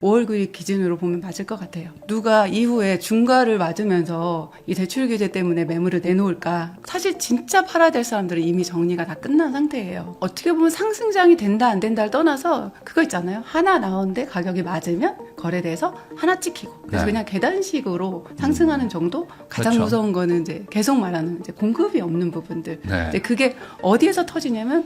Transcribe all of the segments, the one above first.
5월 9일 기준으로 보면 맞을 것 같아요. 누가 이후에 중과를 맞으면서 이 대출 규제 때문에 매물을 내놓을까? 사실 진짜 팔아야 될 사람들은 이미 정리가 다 끝난 상태예요. 어떻게 보면 상승장이 된다 안 된다를 떠나서 그거 있잖아요. 하나 나오는데 가격이 맞으면 거래돼서 하나 찍히고 그래서 네. 그냥 계단식으로 상승하는 정도. 가장 그렇죠. 무서운 거는 이제 계속 말하는 이제 공급이 없는 부분들. 네. 근데 그게 어디에서 터지냐면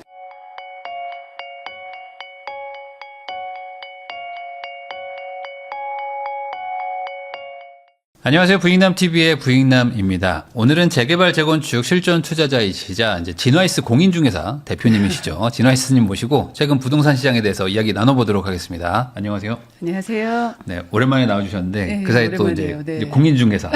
안녕하세요. 부익남TV의 부익남입니다. 오늘은 재개발 재건축 실전 투자자이시자 이제 진화이스 공인중개사 대표님이시죠. 진화이스님 모시고 최근 부동산 시장에 대해서 이야기 나눠보도록 하겠습니다. 안녕하세요. 안녕하세요. 네, 오랜만에 나와주셨는데 네, 그 사이에 또 이제 오랜만이에요. 네. 공인중개사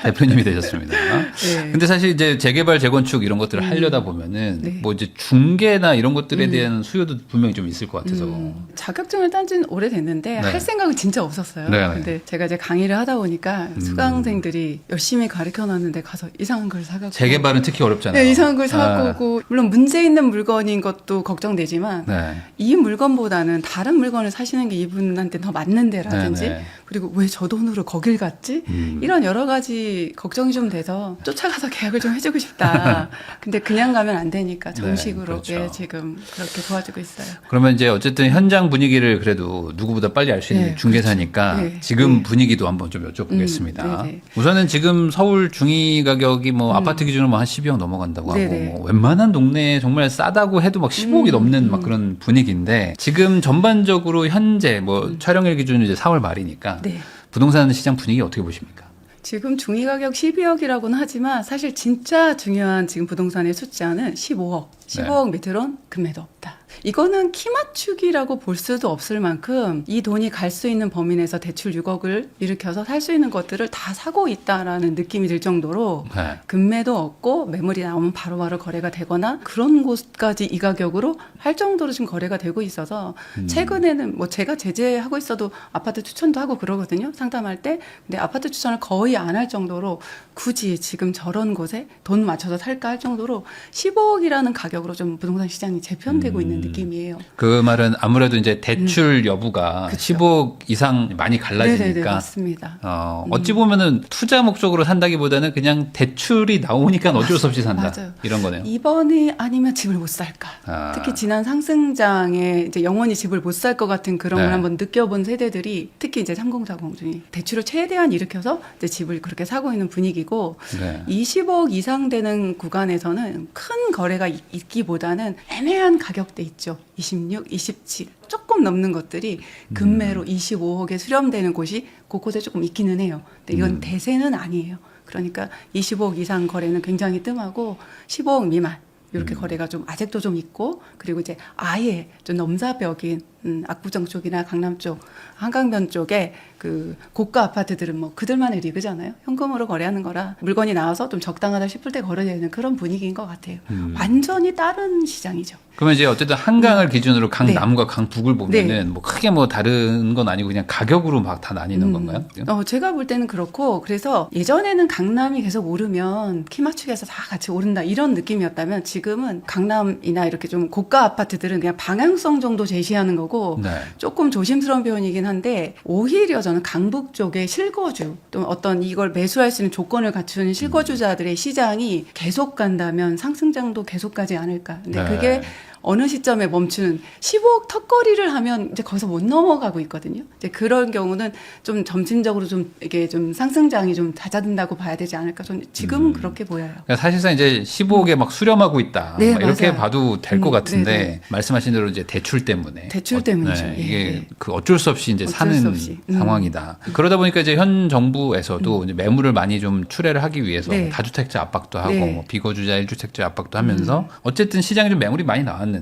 대표님이 되셨습니다. 네. 근데 사실 이제 재개발 재건축 이런 것들을 하려다 보면은 네. 뭐 이제 중개나 이런 것들에 대한 수요도 분명히 좀 있을 것 같아서. 자격증을 딴 지는 오래됐는데 네. 할 생각은 진짜 없었어요. 네, 네. 근데 제가 이제 강의를 하다 보니까 수강생들이 열심히 가르쳐놨는데 가서 이상한 걸 사갖고 재개발은 특히 어렵잖아요. 네, 이상한 걸 사갖고 아, 오고 물론 문제 있는 물건인 것도 걱정되지만 네. 이 물건보다는 다른 물건을 사시는 게 이분한테 더 맞는데라든지 네, 네. 그리고 왜 저 돈으로 거길 갔지? 이런 여러 가지 걱정이 좀 돼서 쫓아가서 계약을 좀 해주고 싶다. 근데 그냥 가면 안 되니까 정식으로 그렇죠. 예, 지금 그렇게 도와주고 있어요. 그러면 이제 어쨌든 현장 분위기를 그래도 누구보다 빨리 알 수 있는 네, 중개사니까 그렇죠. 네, 지금 네. 분위기도 한번 좀 여쭤보겠습니다. 네네. 우선은 지금 서울 중위 가격이 뭐 아파트 기준으로 뭐 한 12억 넘어간다고 하고 네네. 뭐 웬만한 동네에 정말 싸다고 해도 막 15억이 넘는 막 그런 분위기인데 지금 전반적으로 현재 뭐 촬영일 기준은 이제 4월 말이니까 네. 부동산 시장 분위기 어떻게 보십니까? 지금 중위가격 12억이라고는 하지만 사실 진짜 중요한 지금 부동산의 숫자는 15억. 15억 밑으론 금매도 없다. 이거는 키 맞추기라고 볼 수도 없을 만큼 이 돈이 갈 수 있는 범위 내에서 대출 6억을 일으켜서 살 수 있는 것들을 다 사고 있다라는 느낌이 들 정도로 네. 금매도 없고 매물이 나오면 바로바로 거래가 되거나 그런 곳까지 이 가격으로 할 정도로 지금 거래가 되고 있어서 최근에는 뭐 제가 제재하고 있어도 아파트 추천도 하고 그러거든요. 상담할 때. 근데 아파트 추천을 거의 안 할 정도로 굳이 지금 저런 곳에 돈 맞춰서 살까 할 정도로 15억이라는 가격으로 좀 부동산 시장이 재편되고 있는 느낌이에요. 그 말은 아무래도 이제 대출 여부가 그쵸. 15억 이상 많이 네네네, 갈라지니까 맞습니다. 어찌 보면은 투자 목적으로 산다기보다는 그냥 대출이 나오니까 어쩔 수 없이 산다. 맞아요. 이런 거네요. 이번이 아니면 집을 못 살까. 아. 특히 지난 상승장에 이제 영원히 집을 못 살 것 같은 그런 걸 네. 한번 느껴본 세대들이 특히 이제 3040 중에 대출을 최대한 일으켜서 이제 집을 그렇게 사고 있는 분위기고 네. 20억 이상 되는 구간에서는 큰 거래가 있기보다는 애매한 가격대 있죠. 26, 27 조금 넘는 것들이 금매로 25억에 수렴되는 곳이 곳곳에 조금 있기는 해요. 근데 이건 대세는 아니에요. 그러니까 25억 이상 거래는 굉장히 뜸하고 15억 미만 이렇게 거래가 좀 아직도 좀 있고 그리고 이제 아예 좀 넘사벽인 압구정 쪽이나 강남 쪽 한강변 쪽에 그 고가 아파트들은 뭐 그들만의 리그잖아요. 현금으로 거래하는 거라 물건이 나와서 좀 적당하다 싶을 때 거래되는 그런 분위기인 것 같아요. 완전히 다른 시장이죠. 그러면 이제 어쨌든 한강을 기준으로 네. 강남과 강북을 보면은 네. 뭐 크게 뭐 다른 건 아니고 그냥 가격으로 막 다 나뉘는 건가요? 제가 볼 때는 그렇고 그래서 예전에는 강남이 계속 오르면 키 맞추기에서 다 같이 오른다 이런 느낌이었다면 지금은 강남이나 이렇게 좀 고가 아파트들은 그냥 방향성 정도 제시하는 거고 네. 조금 조심스러운 표현이긴 한데 오히려 저는 강북 쪽의 실거주 또 어떤 이걸 매수할 수 있는 조건을 갖추는 실거주자들의 시장이 계속 간다면 상승장도 계속 가지 않을까. 근데 네. 그게 어느 시점에 멈추는 15억 턱걸이를 하면 이제 거기서 못 넘어가고 있거든요. 이제 그런 경우는 좀 점진적으로 좀 이게 좀 상승장이 좀 잦아든다고 봐야 되지 않을까. 저는 지금은 그렇게 보여요. 그러니까 사실상 이제 15억에 막 수렴하고 있다. 네, 막 이렇게 맞아요. 봐도 될 것 같은데 네네. 말씀하신 대로 이제 대출 때문에 대출 때문이죠. 예, 이게 예. 그 어쩔 수 없이 이제 어쩔 사는 수 없이. 상황이다. 그러다 보니까 이제 현 정부에서도 이제 매물을 많이 좀 출애를 하기 위해서 네. 다주택자 압박도 하고 네. 뭐 비거주자 1주택자 압박도 하면서 어쨌든 시장에 좀 매물이 많이 나왔는데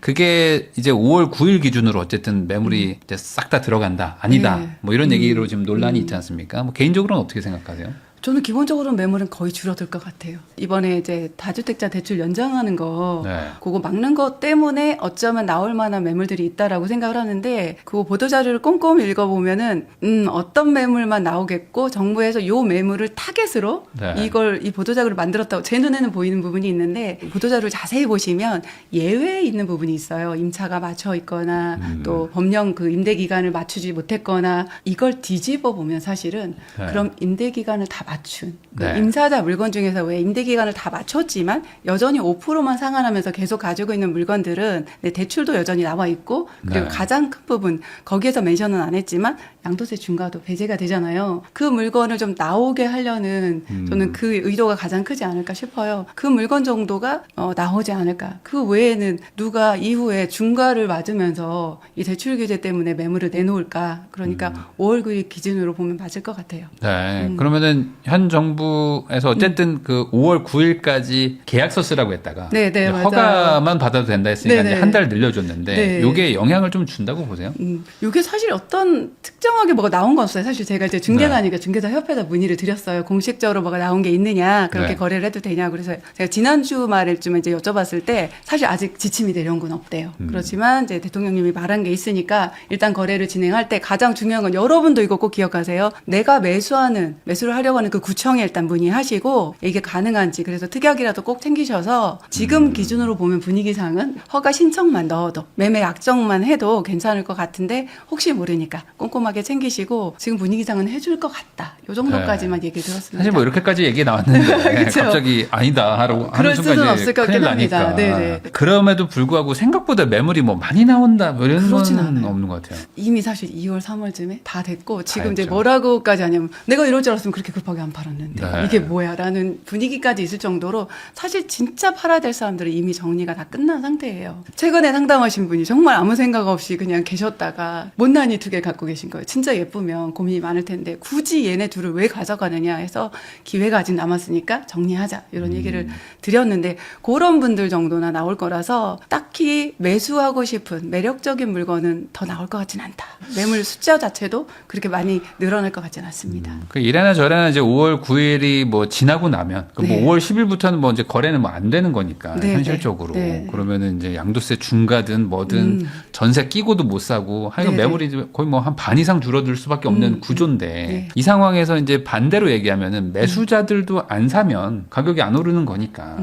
그게 이제 5월 9일 기준으로 어쨌든 매물이 이제 싹 다 들어간다. 아니다. 네. 뭐 이런 얘기로 지금 논란이 있지 않습니까? 뭐 개인적으로는 어떻게 생각하세요? 저는 기본적으로 매물은 거의 줄어들 것 같아요. 이번에 이제 다주택자 대출 연장하는 거 네. 그거 막는 것 때문에 어쩌면 나올 만한 매물들이 있다라고 생각을 하는데 그거 보도자료를 꼼꼼히 읽어보면은 어떤 매물만 나오겠고 정부에서 요 매물을 타겟으로 네. 이 보도자료를 만들었다고 제 눈에는 보이는 부분이 있는데 보도자료를 자세히 보시면 예외에 있는 부분이 있어요. 임차가 맞춰 있거나 또 법령 그 임대 기간을 맞추지 못했거나 이걸 뒤집어 보면 사실은 네. 그럼 임대 기간을 다 맞춘 그 네. 임차자 물건 중에서 왜 임대 기간을 다 맞췄지만 여전히 5%만 상환하면서 계속 가지고 있는 물건들은 대출도 여전히 나와 있고 그리고 네. 가장 큰 부분 거기에서 멘션은 안 했지만 양도세 중과도 배제가 되잖아요. 그 물건을 좀 나오게 하려는 저는 그 의도가 가장 크지 않을까 싶어요. 그 물건 정도가 나오지 않을까. 그 외에는 누가 이후에 중과를 맞으면서 이 대출 규제 때문에 매물을 내놓을까. 그러니까 5월 9일 기준으로 보면 맞을 것 같아요. 네. 그러면은 현 정부에서 어쨌든 그 5월 9일까지 계약서 쓰라고 했다가 네, 이제 맞아요. 허가만 받아도 된다 했으니까 네, 이제 네. 한 달 늘려줬는데 네. 요게 영향을 좀 준다고 보세요? 이게 사실 어떤 특정하게 뭐가 나온 건 없어요. 사실 제가 이제 중개사니까 중개사 협회에다 문의를 드렸어요. 공식적으로 뭐가 나온 게 있느냐, 그렇게 네. 거래를 해도 되냐. 그래서 제가 지난주 말쯤에 이제 여쭤봤을 때 사실 아직 지침이 내려온 건 없대요. 그렇지만 이제 대통령님이 말한 게 있으니까 일단 거래를 진행할 때 가장 중요한 건 여러분도 이거 꼭 기억하세요. 내가 매수를 하려고 하는 그 구청에 일단 문의하시고 이게 가능한지 그래서 특약이라도 꼭 챙기셔서 지금 기준으로 보면 분위기상은 허가 신청만 넣어도 매매 약정만 해도 괜찮을 것 같은데 혹시 모르니까 꼼꼼하게 챙기시고 지금 분위기상은 해줄 것 같다. 요 정도까지만 얘기 들었습니다. 사실 뭐 이렇게까지 얘기 나왔는데 그쵸. 갑자기 아니다 하는 그럴 순간 수는 이제 없을 것 큰일 같긴 합니다. 나니까. 네네. 그럼에도 불구하고 생각보다 매물이 뭐 많이 나온다 뭐 이런 그러진 건 않아요. 없는 것 같아요. 이미 사실 2월, 3월쯤에 다 됐고 지금 이제 했죠. 뭐라고까지 하냐면 내가 이럴 줄 알았으면 그렇게 급하게 안 팔았는데 네. 이게 뭐야 라는 분위기까지 있을 정도로 사실 진짜 팔아야 될 사람들은 이미 정리가 다 끝난 상태예요. 최근에 상담하신 분이 정말 아무 생각 없이 그냥 계셨다가 못난이 2개 갖고 계신 거예요. 진짜 예쁘면 고민이 많을 텐데 굳이 얘네 둘을 왜 가져가느냐 해서 기회가 아직 남았으니까 정리하자 이런 얘기를 드렸는데 그런 분들 정도나 나올 거라서 딱히 매수하고 싶은 매력적인 물건은 더 나올 것 같진 않다. 매물 숫자 자체도 그렇게 많이 늘어날 것 같진 않습니다. 그 이래나 저래나 이제 5월 9일이 뭐 지나고 나면 그 뭐 네. 5월 10일부터는 뭐 이제 거래는 뭐 안 되는 거니까 네, 현실적으로 네. 그러면은 이제 양도세 중과든 뭐든 전세 끼고도 못 사고 하여간 네, 매물이 거의 뭐 한 반 이상 줄어들 수밖에 없는 구조인데 네. 이 상황에서 이제 반대로 얘기하면은 매수자들도 안 사면 가격이 안 오르는 거니까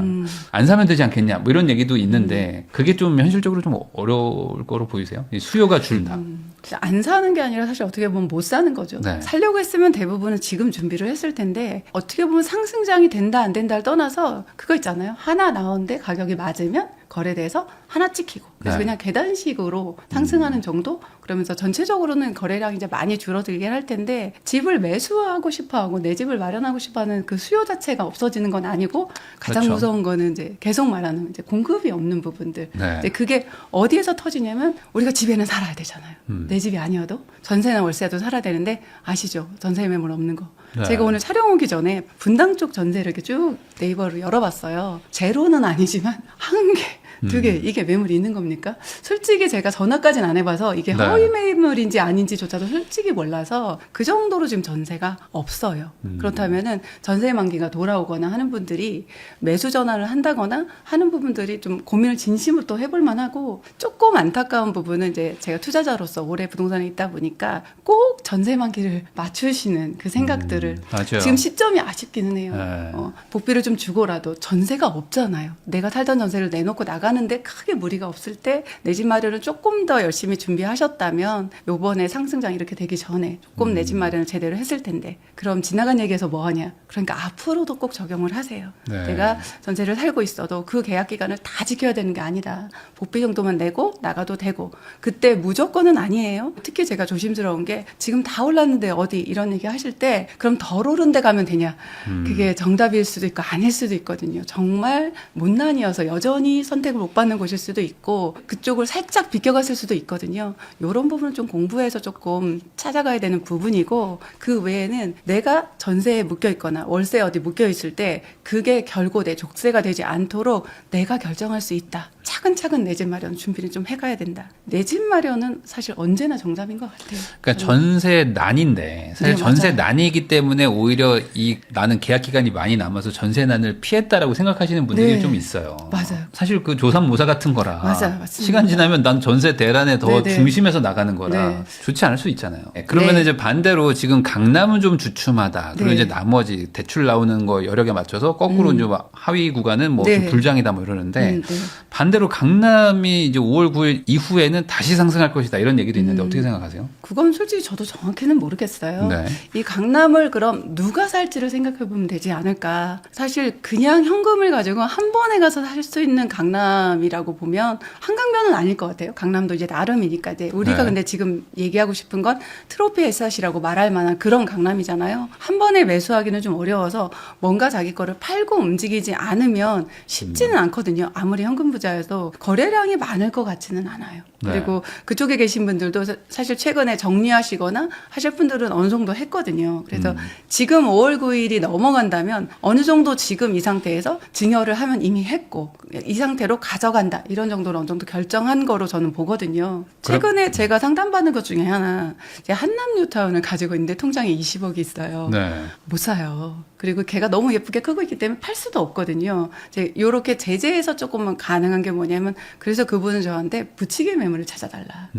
안 사면 되지 않겠냐 뭐 이런 얘기도 있는데 그게 좀 현실적으로 좀 어려울 거로 보이세요? 이 수요가 줄다. 안 사는 게 아니라 사실 어떻게 보면 못 사는 거죠. 네. 살려고 했으면 대부분은 지금 준비를 했을 텐데 어떻게 보면 상승장이 된다 안 된다를 떠나서 그거 있잖아요. 하나 나오는데 가격이 맞으면 거래돼서 하나 찍히고 그래서 네. 그냥 계단식으로 상승하는 정도 그러면서 전체적으로는 거래량이 이제 많이 줄어들긴 할 텐데 집을 매수하고 싶어하고 내 집을 마련하고 싶어하는 그 수요 자체가 없어지는 건 아니고 가장 그렇죠. 무서운 거는 이제 계속 말하는 이제 공급이 없는 부분들. 네. 이제 그게 어디에서 터지냐면 우리가 집에는 살아야 되잖아요. 내 집이 아니어도 전세나 월세도 살아야 되는데 아시죠? 전세 매물 없는 거. 네. 제가 오늘 촬영 오기 전에 분당 쪽 전세를 이렇게 쭉 네이버로 열어봤어요. 제로는 아니지만 한 개, 2개 이게 매물이 있는 겁니까? 솔직히 제가 전화까지는 안 해봐서 이게 네. 허위 매물인지 아닌지조차도 솔직히 몰라서 그 정도로 지금 전세가 없어요. 그렇다면은 전세 만기가 돌아오거나 하는 분들이 매수 전환을 한다거나 하는 부분들이 좀 고민을 진심으로 또 해볼 만하고 조금 안타까운 부분은 이제 제가 투자자로서 오래 부동산에 있다 보니까 꼭 전세 만기를 맞추시는 그 생각들을 맞아요. 지금 시점이 아쉽기는 해요. 네. 복비를 좀 주고라도 전세가 없잖아요. 내가 살던 전세를 내놓고 나가는데 크게 무리가 없을 때 내 집 마련을 조금 더 열심히 준비하셨다면 요번에 상승장 이렇게 되기 전에 조금 내 집 마련을 제대로 했을 텐데 그럼 지나간 얘기에서 뭐 하냐. 그러니까 앞으로도 꼭 적용을 하세요. 네. 내가 전세를 살고 있어도 그 계약 기간을 다 지켜야 되는 게 아니다. 복비 정도만 내고 나가도 되고 그때 무조건은 아니에요. 특히 제가 조심스러운 게 지금 다 올랐는데 어디 이런 얘기 하실 때 그럼 덜 오른 데 가면 되냐. 그게 정답일 수도 있고 아닐 수도 있거든요. 정말 못난이어서 여전히 선택을 못 받는 곳일 수도 있고 그쪽을 살짝 비껴갔을 수도 있거든요. 이런 부분은 좀 공부해서 조금 찾아가야 되는 부분이고 그 외에는 내가 전세에 묶여 있거나 월세에 어디 묶여 있을 때 그게 결고 내 족쇄가 되지 않도록 내가 결정할 수 있다. 차근차근 내 집 마련 준비를 좀 해가야 된다. 내 집 마련은 사실 언제나 정답인 것 같아요. 그러니까 전세 난인데 사실 네, 전세 맞아요. 난이기 때문에 오히려 나는 계약 기간이 많이 남아서 전세 난을 피했다라고 생각하시는 분들이 네. 좀 있어요. 맞아요. 사실 그 조삼모사 같은 거라. 맞아요, 맞습니다. 시간 지나면 난 전세 대란에 더 네, 네. 중심에서 나가는 거라 네. 좋지 않을 수 있잖아요. 그러면 네. 이제 반대로 지금 강남은 좀 주춤하다. 그리고 네. 이제 나머지 대출 나오는 거 여러 개 맞춰서 거꾸로 이제 막 하위 구간은 뭐 좀 네. 불장이다 뭐 이러는데 네. 반대로 강남이 이제 5월 9일 이후에는 다시 상승할 것이다 이런 얘기도 있는데 어떻게 생각하세요? 그건 솔직히 저도 정확히는 모르겠어요. 네. 이 강남을 그럼 누가 살지를 생각해 보면 되지 않을까. 사실 그냥 현금을 가지고 한 번에 가서 살 수 있는 강남이라고 보면 한강변은 아닐 것 같아요. 강남도 이제 나름이니까. 이제 우리가 네. 근데 지금 얘기하고 싶은 건 트로피 에스앗이라고 말할 만한 그런 강남이잖아요. 한 번에 매수하기는 좀 어려워서 뭔가 자기 거를 팔고 움직이지 않으면 쉽지는 않거든요. 아무리 현금 부자여도 거래량이 많을 것 같지는 않아요. 네. 그리고 그쪽에 계신 분들도 사실 최근에 정리하시거나 하실 분들은 어느 정도 했거든요. 그래서 지금 5월 9일이 넘어간다면 어느 정도 지금 이 상태에서 증여를 하면 이미 했고 이 상태로 가져간다. 이런 정도로 어느 정도 결정한 거로 저는 보거든요. 최근에 제가 상담받은 것 중에 하나 이제 한남 뉴타운을 가지고 있는데 통장에 20억이 있어요. 네. 못 사요. 그리고 걔가 너무 예쁘게 크고 있기 때문에 팔 수도 없거든요. 이제 요렇게 제재해서 조금은 가능한 게 뭐냐면 그래서 그분은 저한테 부치기 매물을 찾아달라.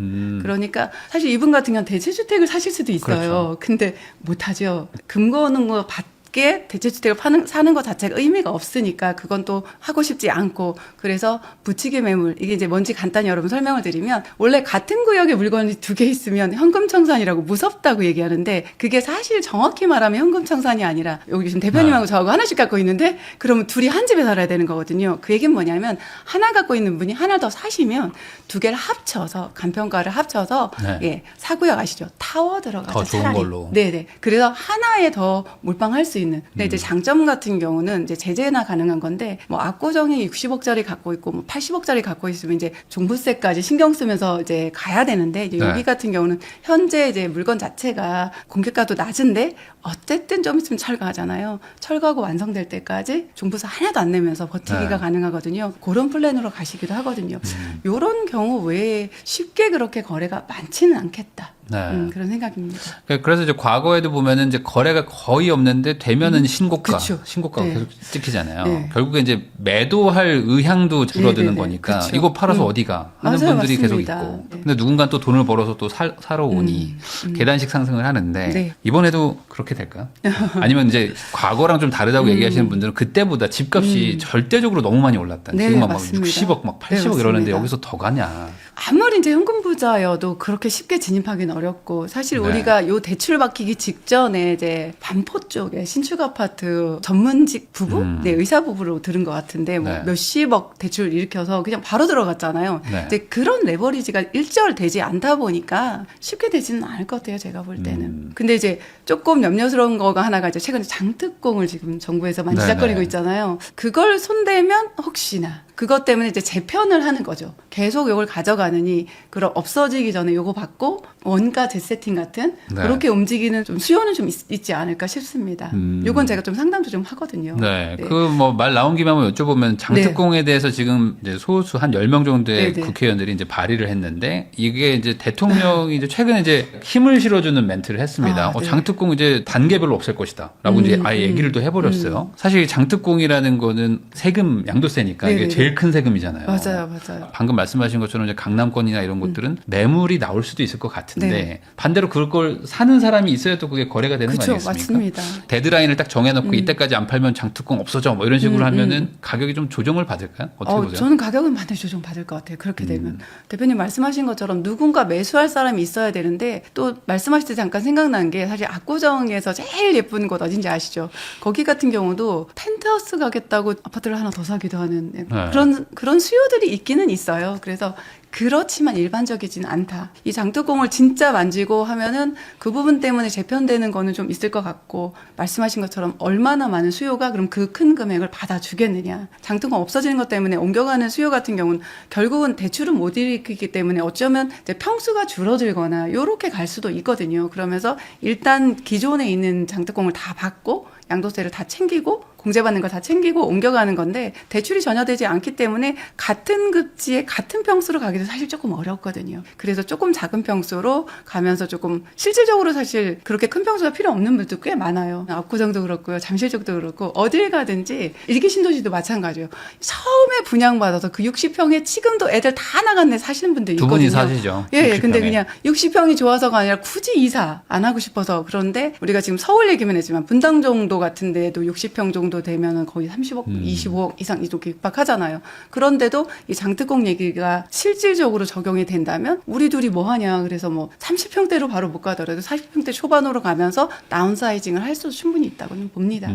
그러니까 사실 이분 같은 경우는 대체주택을 사실 수도 있어요. 그렇죠. 근데 못하죠. 금고 오는 거 받게 대체주택을 사는 것 자체가 의미가 없으니까 그건 또 하고 싶지 않고 그래서 부치기 매물 이게 이제 뭔지 간단히 여러분 설명을 드리면 원래 같은 구역에 물건이 두 개 있으면 현금청산이라고 무섭다고 얘기하는데 그게 사실 정확히 말하면 현금청산이 아니라 여기 지금 대표님하고 저하고 하나씩 갖고 있는데 그러면 둘이 한 집에 살아야 되는 거거든요. 그 얘기는 뭐냐면 하나 갖고 있는 분이 하나 더 사시면 두 개를 합쳐서 간평가를 합쳐서 네. 예, 사구역 아시죠? 타워 들어가서 더 좋은 차라리. 걸로. 네네. 그래서 하나에 더 몰빵할 수 있는. 근데 이제 장점 같은 경우는 이제 제재나 가능한 건데 뭐 압구정에 60억짜리 갖고 있고 뭐 80억짜리 갖고 있으면 이제 종부세까지 신경 쓰면서 이제 가야 되는데 이제 네. 여기 같은 경우는 현재 이제 물건 자체가 공개가도 낮은데 어쨌든 좀 있으면 철거하잖아요. 철거하고 완성될 때까지 종부세 하나도 안 내면서 버티기가 네. 가능하거든요. 그런 플랜으로 가시기도 하거든요. 이런 경우 외에 쉽게 그렇게 거래가 많지는 않겠다. 네. 그런 생각입니다. 그래서 이제 과거에도 보면은 이제 거래가 거의 없는데 되면은 신고가, 그쵸. 신고가가 네. 계속 찍히잖아요. 네. 결국에 이제 매도할 의향도 줄어드는 네, 네, 네. 거니까 그쵸. 이거 팔아서 어디가 하는 맞아요, 분들이 맞습니다. 계속 있고. 네. 근데 누군가 또 돈을 벌어서 또 사러 오니 계단식 상승을 하는데 네. 이번에도 그렇게 될까요? 아니면 이제 과거랑 좀 다르다고 얘기하시는 분들은 그때보다 집값이 절대적으로 너무 많이 올랐다. 네, 지금 막 맞습니다. 60억, 막 80억 네, 이러는데 맞습니다. 여기서 더 가냐. 아무리 이제 현금 부자여도 그렇게 쉽게 진입하기는 어렵고 사실 네. 우리가 요 대출 받기기 직전에 이제 반포 쪽에 신축 아파트 전문직 부부, 네 의사 부부로 들은 것 같은데 뭐 네. 몇십억 대출 일으켜서 그냥 바로 들어갔잖아요. 네. 이제 그런 레버리지가 일절되지 않다 보니까 쉽게 되지는 않을 것 같아요. 제가 볼 때는. 근데 이제 조금 염려스러운 거가 하나가 이제 최근에 장특공을 지금 정부에서 많이 네, 시작거리고 네. 있잖아요. 그걸 손대면 혹시나 그것 때문에 이제 재편을 하는 거죠. 계속 요걸 가져가느니 그럼 없어지기 전에 요거 받고 원가 재세팅 같은 네. 그렇게 움직이는 좀 수요는 좀 있지 않을까 싶습니다. 요건 제가 좀 상담도 좀 하거든요. 네. 그 뭐 말 나온 김에 한번 여쭤보면 장특공에 대해서 지금 이제 소수 한 10명 정도의 네, 네. 국회의원들이 이제 발의를 했는데 이게 이제 대통령이 이제 최근에 이제 힘을 실어주는 멘트를 했습니다. 아, 네. 장특공 이제 단계별로 없앨 것이다. 라고 이제 아예 얘기를 또 해버렸어요. 사실 장특공이라는 거는 세금 양도세니까 네, 이게 네, 제일 큰 세금이잖아요. 맞아요, 맞아요. 방금 말씀하신 것처럼 이제 강남권이나 이런 곳들은 매물이 나올 수도 있을 것 같은데 네. 반대로 그걸 사는 사람이 있어야 또 그게 거래가 되는 거 그렇죠, 아니겠습니까? 맞습니다. 데드라인을 딱 정해놓고 이때까지 안 팔면 장특공 없어져 뭐 이런 식으로 하면은 가격이 좀 조정을 받을까요? 어떻게 보세요? 저는 가격은 반드시 조정 받을 것 같아요. 그렇게 되면 대표님 말씀하신 것처럼 누군가 매수할 사람이 있어야 되는데 또 말씀하실 때 잠깐 생각난 게 사실 압구정에서 제일 예쁜 곳 어딘지 아시죠? 거기 같은 경우도 펜트하우스 가겠다고 아파트를 하나 더 사기도 하는 그런 그런 수요들이 있기는 있어요. 그래서 그렇지만 일반적이진 않다. 이 장특공을 진짜 만지고 하면은 그 부분 때문에 재편되는 거는 좀 있을 것 같고, 말씀하신 것처럼 얼마나 많은 수요가 그럼 그 큰 금액을 받아주겠느냐. 장특공 없어지는 것 때문에 옮겨가는 수요 같은 경우는 결국은 대출은 못 일으키기 때문에 어쩌면 이제 평수가 줄어들거나 요렇게 갈 수도 있거든요. 그러면서 일단 기존에 있는 장특공을 다 받고 양도세를 다 챙기고 공제받는 거 다 챙기고 옮겨가는 건데, 대출이 전혀 되지 않기 때문에 같은 급지에 같은 평수로 가기도 사실 조금 어렵거든요. 그래서 조금 작은 평수로 가면서 조금 실질적으로 사실 그렇게 큰 평수가 필요 없는 분도 꽤 많아요. 압구정도 그렇고요. 잠실쪽도 그렇고 어딜 가든지 일기 신도시도 마찬가지예요. 처음에 분양받아서 그 60평에 지금도 애들 다 나갔네 사시는 분들 두 있거든요. 분이 사시죠. 예, 60평에. 근데 그냥 60평이 좋아서가 아니라 굳이 이사 안 하고 싶어서. 그런데 우리가 지금 서울 얘기만 했지만 분당 정도 같은 데도 60평 정도 되면은 거의 30억, 25억 이상 이렇게 육박하잖아요. 그런데도 이 장특공 얘기가 실질적으로 적용이 된다면 우리 둘이 뭐 하냐. 그래서 뭐 30평대로 바로 못 가더라도 40평대 초반으로 가면서 다운사이징을 할 수도 충분히 있다고는 봅니다.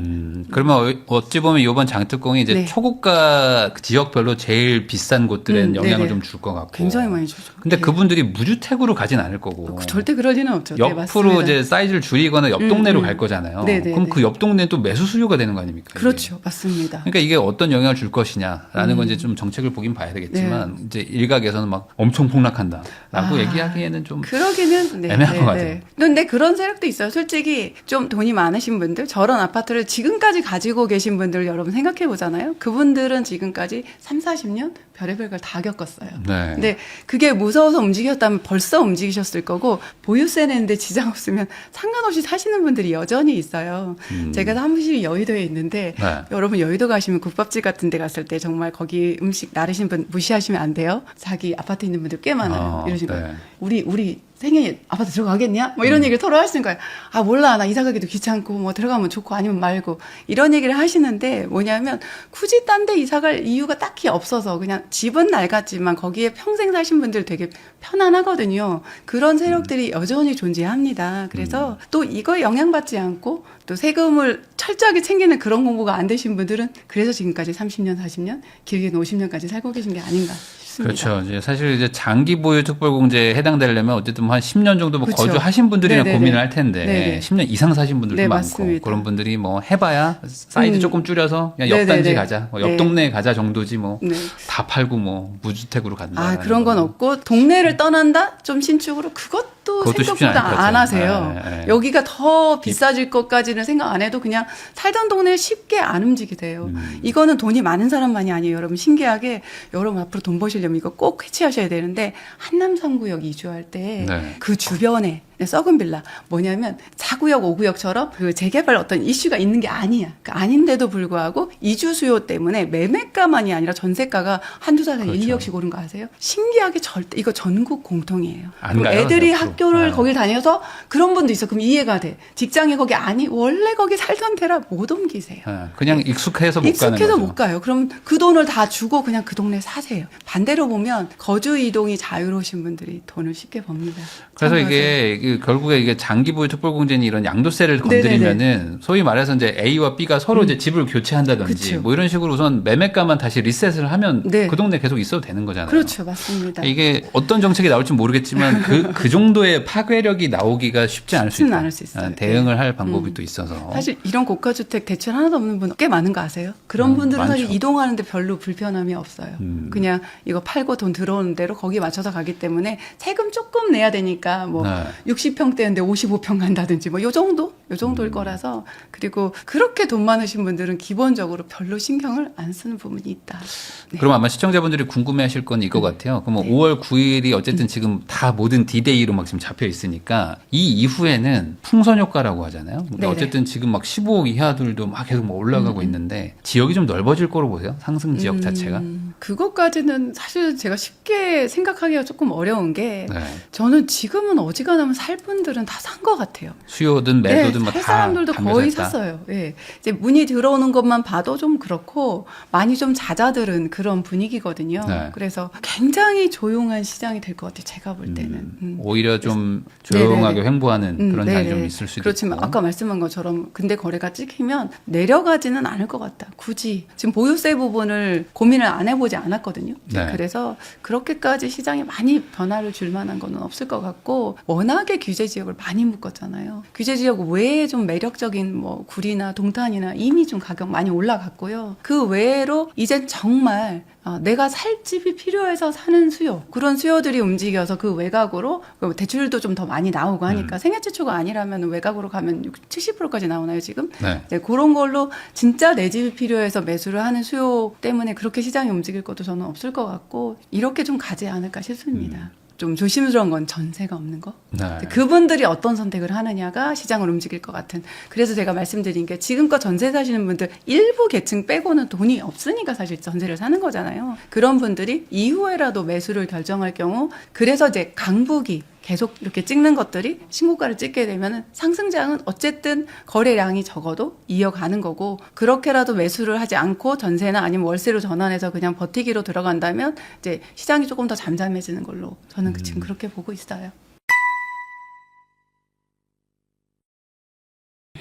그러면 어찌 보면 이번 장특공이 이제 네. 초고가 지역별로 제일 비싼 곳들에는 영향을 네네. 좀 줄 것 같고. 굉장히 많이 주죠. 근데 예. 그분들이 무주택으로 가진 않을 거고. 절대 그럴 리는 없죠. 네, 옆으로 맞습니다. 이제 사이즈를 줄이거나 옆 동네로 갈 거잖아요. 네네, 그럼 네. 그 옆 동네는 또 매수 수요가 되는 거 아닙니까? 이게? 그렇죠. 맞습니다. 그러니까 이게 어떤 영향을 줄 것이냐라는 건 이제 좀 정책을 보긴 봐야 되겠지만 이제 일각에서는 막 엄청 폭락한다라고 얘기하기에는 좀 그러기는 애매한 것 같아요. 그런데 그런 세력도 있어요. 솔직히 좀 돈이 많으신 분들, 저런 아파트를 지금까지 가지고 계신 분들 여러분 생각해 보잖아요. 그분들은 지금까지 3, 40년 별의별 걸 다 겪었어요. 네. 근데 그게 무서워서 움직였다면 벌써 움직이셨을 거고, 보유세 내는데 지장 없으면 상관없이 사시는 분들이 여전히 있어요. 제가 사무실이 여의도에 있는데 네. 여러분 여의도 가시면 국밥집 같은 데 갔을 때 정말 거기 음식 나르신 분 무시하시면 안 돼요. 자기 아파트 있는 분들 꽤 많아요. 이러신 거예요. 네. 우리 생애 아파트 들어가겠냐? 뭐 이런 얘기를 서로 하시는 거예요. 아, 몰라. 나 이사 가기도 귀찮고, 뭐 들어가면 좋고 아니면 말고. 이런 얘기를 하시는데 뭐냐면 굳이 딴 데 이사 갈 이유가 딱히 없어서 그냥 집은 낡았지만 거기에 평생 사신 분들 되게 편안하거든요. 그런 세력들이 여전히 존재합니다. 그래서 또 이거에 영향받지 않고 또 세금을 철저하게 챙기는 그런 공부가 안 되신 분들은 그래서 지금까지 30년, 40년, 길게는 50년까지 살고 계신 게 아닌가 싶습니다. 그렇죠. 이제 사실 이제 장기 보유 특별 공제에 해당되려면 어쨌든 한 10년 정도 뭐 그렇죠. 거주하신 분들이나 네네네. 고민을 할 텐데 네네. 10년 이상 사신 분들도 네, 많고 맞습니다. 그런 분들이 뭐 해봐야 사이즈 조금 줄여서 그냥 옆 네네네. 단지 가자, 뭐 옆 네. 동네에 가자 정도지 뭐 다 네. 팔고 뭐 무주택으로 간다. 아, 그런 건 없고 동네를 떠난다? 좀 신축으로 그것도 그것도 쉽지 않을 생각보다 것 안 같아요. 하세요. 네, 네. 여기가 더 비싸질 것까지는 생각 안 해도 그냥 살던 동네에 쉽게 안 움직이세요. 이거는 돈이 많은 사람만이 아니에요. 여러분 신기하게 여러분 앞으로 돈 버시려면 이거 꼭 캐치하셔야 되는데, 한남 3구역 이주할 때 그 네. 주변에 썩은 빌라 뭐냐면 4구역 5구역처럼 그 재개발 어떤 이슈가 있는 게 아니야. 그러니까 아닌데도 불구하고 이주 수요 때문에 매매가만이 아니라 전세가가 한두 달에 그렇죠. 1, 2억씩 오른 거 아세요? 신기하게 절대 이거 전국 공통이에요. 안 그리고 가요, 애들이 옆으로. 학교를 네. 거길 다녀서 그런 분도 있어. 그럼 이해가 돼. 직장이 거기 아니 원래 거기 살던 데라 못 옮기세요. 그냥 익숙해서 못 가는 익숙해서 거죠. 못 가요. 그럼 그 돈을 다 주고 그냥 그 동네 사세요. 반대로 보면 거주 이동이 자유로우신 분들이 돈을 쉽게 법니다. 그래서 참고하세요. 이게 결국에 이게 장기 보유 특별 공제는 이런 양도세를 건드리면은 소위 말해서 이제 A와 B가 서로 이제 집을 교체한다든지 그쵸. 뭐 이런 식으로 우선 매매가만 다시 리셋을 하면 네. 그 동네 계속 있어도 되는 거잖아요. 그렇죠. 맞습니다. 이게 어떤 정책이 나올지 모르겠지만 그 정도의 파괴력이 나오기가 쉽지 않을 수 쉽지는 있다. 않을 수 있어요. 대응을 할 방법이 또 있어서. 사실 이런 고가주택 대출 하나도 없는 분 꽤 많은 거 아세요? 그런 분들은 많죠. 사실 이동하는데 별로 불편함이 없어요. 그냥 이거 팔고 돈 들어오는 대로 거기 맞춰서 가기 때문에 세금 조금 내야 되니까 뭐 네. 60평대인데 55평 간다든지 뭐 요 정도일 거라서. 그리고 그렇게 돈 많으신 분들은 기본적으로 별로 신경을 안 쓰는 부분이 있다. 네. 그럼 아마 시청자분들이 궁금해하실 건 이거 같아요. 그럼 5월 9일이 어쨌든 지금 다 모든 D-Day로 막 지금 잡혀 있으니까 이 이후에는 풍선 효과라고 하잖아요. 그러니까 네네. 어쨌든 지금 막 15억 이하들도 막 계속 막 올라가고 있는데 지역이 좀 넓어질 거로 보세요. 상승 지역 자체가. 그것까지는 사실 제가 쉽게 생각하기가 조금 어려운 게 네. 저는 지금은 어지간하면 살 분들은 다 산 것 같아요. 수요든 매도든 네, 뭐 살 다 사람들도 거의 감겨졌다. 샀어요. 예. 이제 문의 들어오는 것만 봐도 좀 그렇고 많이 좀 잦아들은 그런 분위기거든요. 네. 그래서 굉장히 조용한 시장이 될 것 같아요. 제가 볼 때는. 오히려 좀 조용하게 네네네. 횡보하는 그런 장이 좀 네네. 있을 수도 그렇지만 있고. 아까 말씀한 것처럼 근데 거래가 찍히면 내려가지는 않을 것 같다. 굳이 지금 보유세 부분을 고민을 안 해보지 않았거든요. 네. 그래서 그렇게까지 시장에 많이 변화를 줄 만한 거는 없을 것 같고 워낙에 규제 지역을 많이 묶었잖아요. 규제 지역 외에 좀 매력적인 뭐 구리나 동탄이나 이미 좀 가격 많이 올라갔고요. 그 외로 이젠 정말 내가 살 집이 필요해서 사는 수요 그런 수요들이 움직여서 그 외곽으로 대출도 좀 더 많이 나오고 하니까 생애최초가 아니라면 외곽으로 가면 70%까지 나오나요 지금? 네. 네, 그런 걸로 진짜 내 집이 필요해서 매수를 하는 수요 때문에 그렇게 시장이 움직일 것도 저는 없을 것 같고 이렇게 좀 가지 않을까 싶습니다. 좀 조심스러운 건 전세가 없는 거. 네. 그분들이 어떤 선택을 하느냐가 시장을 움직일 것 같은. 그래서 제가 말씀드린 게 지금껏 전세 사시는 분들 일부 계층 빼고는 돈이 없으니까 사실 전세를 사는 거잖아요. 그런 분들이 이후에라도 매수를 결정할 경우 그래서 이제 강북이 계속 이렇게 찍는 것들이 신고가를 찍게 되면 상승장은 어쨌든 거래량이 적어도 이어가는 거고 그렇게라도 매수를 하지 않고 전세나 아니면 월세로 전환해서 그냥 버티기로 들어간다면 이제 시장이 조금 더 잠잠해지는 걸로 저는 지금 그렇게 보고 있어요.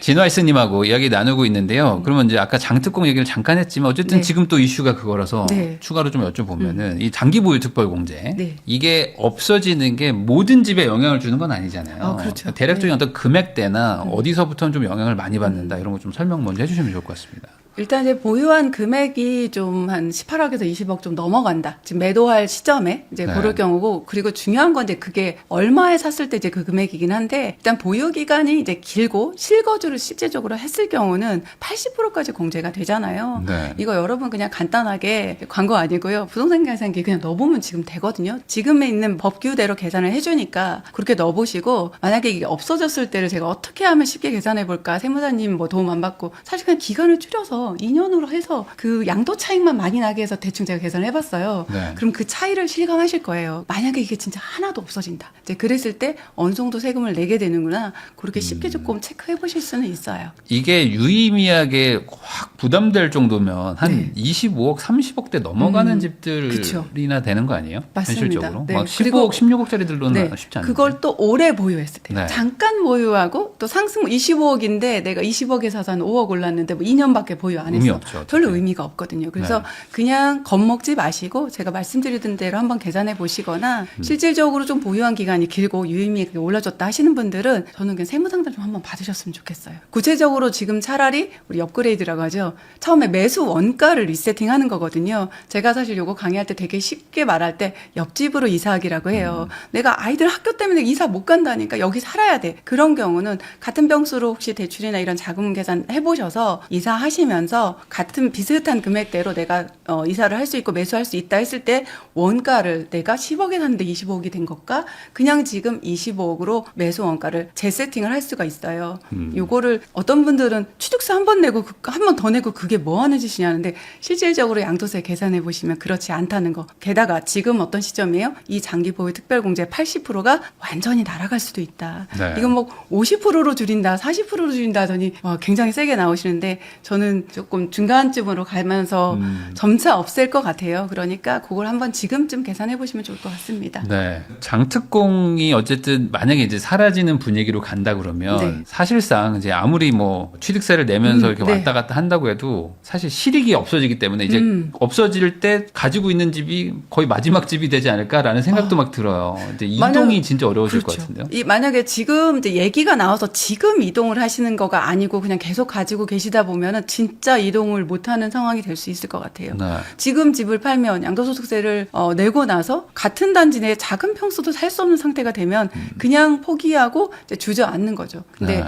진화이스님하고 이야기 나누고 있는데요. 그러면 이제 아까 장특공 얘기를 잠깐 했지만 어쨌든 네. 지금 또 이슈가 그거라서 네. 추가로 좀 여쭤보면은 이 장기 보유 특별 공제 네. 이게 없어지는 게 모든 집에 영향을 주는 건 아니잖아요. 그렇죠. 대략적인 네. 어떤 금액대나 어디서부터는 좀 영향을 많이 받는다 이런 거 좀 설명 먼저 해주시면 좋을 것 같습니다. 일단 이제 보유한 금액이 좀 한 18억에서 20억 좀 넘어간다. 지금 매도할 시점에 이제 네. 그럴 경우고 그리고 중요한 건 이제 그게 얼마에 샀을 때 이제 그 금액이긴 한데 일단 보유 기간이 이제 길고 실거주를 실제적으로 했을 경우는 80%까지 공제가 되잖아요. 네. 이거 여러분 그냥 간단하게 광고 아니고요. 부동산 계산기 그냥 넣어보면 지금 되거든요. 지금에 있는 법규대로 계산을 해주니까 그렇게 넣어보시고 만약에 이게 없어졌을 때를 제가 어떻게 하면 쉽게 계산해 볼까 세무사님 뭐 도움 안 받고 사실 그냥 기간을 줄여서 2년으로 해서 그 양도 차익만 많이 나게 해서 대충 제가 계산을 해봤어요. 네. 그럼 그 차이를 실감하실 거예요. 만약에 이게 진짜 하나도 없어진다. 이제 그랬을 때 어느 정도 세금을 내게 되는구나. 그렇게 쉽게 조금 체크해 보실 수는 있어요. 이게 유의미하게 확 부담될 정도면 한 네. 25억, 30억대 넘어가는 그쵸. 집들이나 되는 거 아니에요? 맞습니다. 현실적으로. 네. 막 그리고 15억, 16억짜리들로는 네. 쉽지 않은데. 그걸 또 오래 보유했을 때 네. 잠깐 보유하고 또 상승 25억인데 내가 20억에 사서 한 5억 올랐는데 뭐 2년밖에 보유 안 의미 했어. 없죠, 별로 어떻게. 의미가 없거든요. 그래서 네. 그냥 겁먹지 마시고 제가 말씀드리던 대로 한번 계산해 보시거나 실질적으로 좀 보유한 기간이 길고 유의미하게 올라졌다 하시는 분들은 저는 그냥 세무상담 좀 한번 받으셨으면 좋겠어요. 구체적으로 지금 차라리 우리 업그레이드라고 하죠. 처음에 매수 원가를 리세팅하는 거거든요. 제가 사실 요거 강의할 때 되게 쉽게 말할 때 옆집으로 이사하기라고 해요. 내가 아이들 학교 때문에 이사 못 간다니까 여기 살아야 돼. 그런 경우는 같은 병수로 혹시 대출이나 이런 자금 계산 해보셔서 이사하시면서 같은 비슷한 금액대로 내가 이사를 할 수 있고 매수할 수 있다 했을 때 원가를 내가 10억에 샀는데 25억이 된 것과 그냥 지금 25억으로 매수 원가를 재세팅을 할 수가 있어요. 요거를 어떤 분들은 취득세 한 번 내고 한 번 더 내고 그게 뭐 하는 짓이냐는데 실질적으로 양도세 계산해 보시면 그렇지 않다는 거. 게다가 지금 어떤 시점이에요? 이 장기 보유 특별공제 80%가 완전히 날아갈 수도 있다. 네. 이건 뭐 50%로 줄인다, 40%로 줄인다 하더니 와, 굉장히 세게 나오시는데 저는 조금 중간쯤으로 가면서 점차 없앨 것 같아요. 그러니까 그걸 한번 지금쯤 계산해 보시면 좋을 것 같습니다. 네. 장특공이 어쨌든 만약에 이제 사라지는 분위기로 간다 그러면 네. 사실상 이제 아무리 뭐 취득세를 내면서 이렇게 네. 왔다 갔다 한다고 해도 사실 실익이 없어지기 때문에 이제 없어질 때 가지고 있는 집이 거의 마지막 집이 되지 않을까라는 생각도 막 들어요. 이제 이동이 진짜 어려워질 것 같은데요. 만약에 지금 이제 얘기가 나와서 지금 이동을 하시는 거가 아니고 그냥 계속 가지고 계시다 보면은 진짜 이동을 못하는 상황이 될 수 있을 것 같아요. 네. 지금 집을 팔면 양도소득세를 내고 나서 같은 단지 내에 작은 평수도 살 수 없는 상태가 되면 그냥 포기하고 이제 주저앉는 거죠. 근데 네.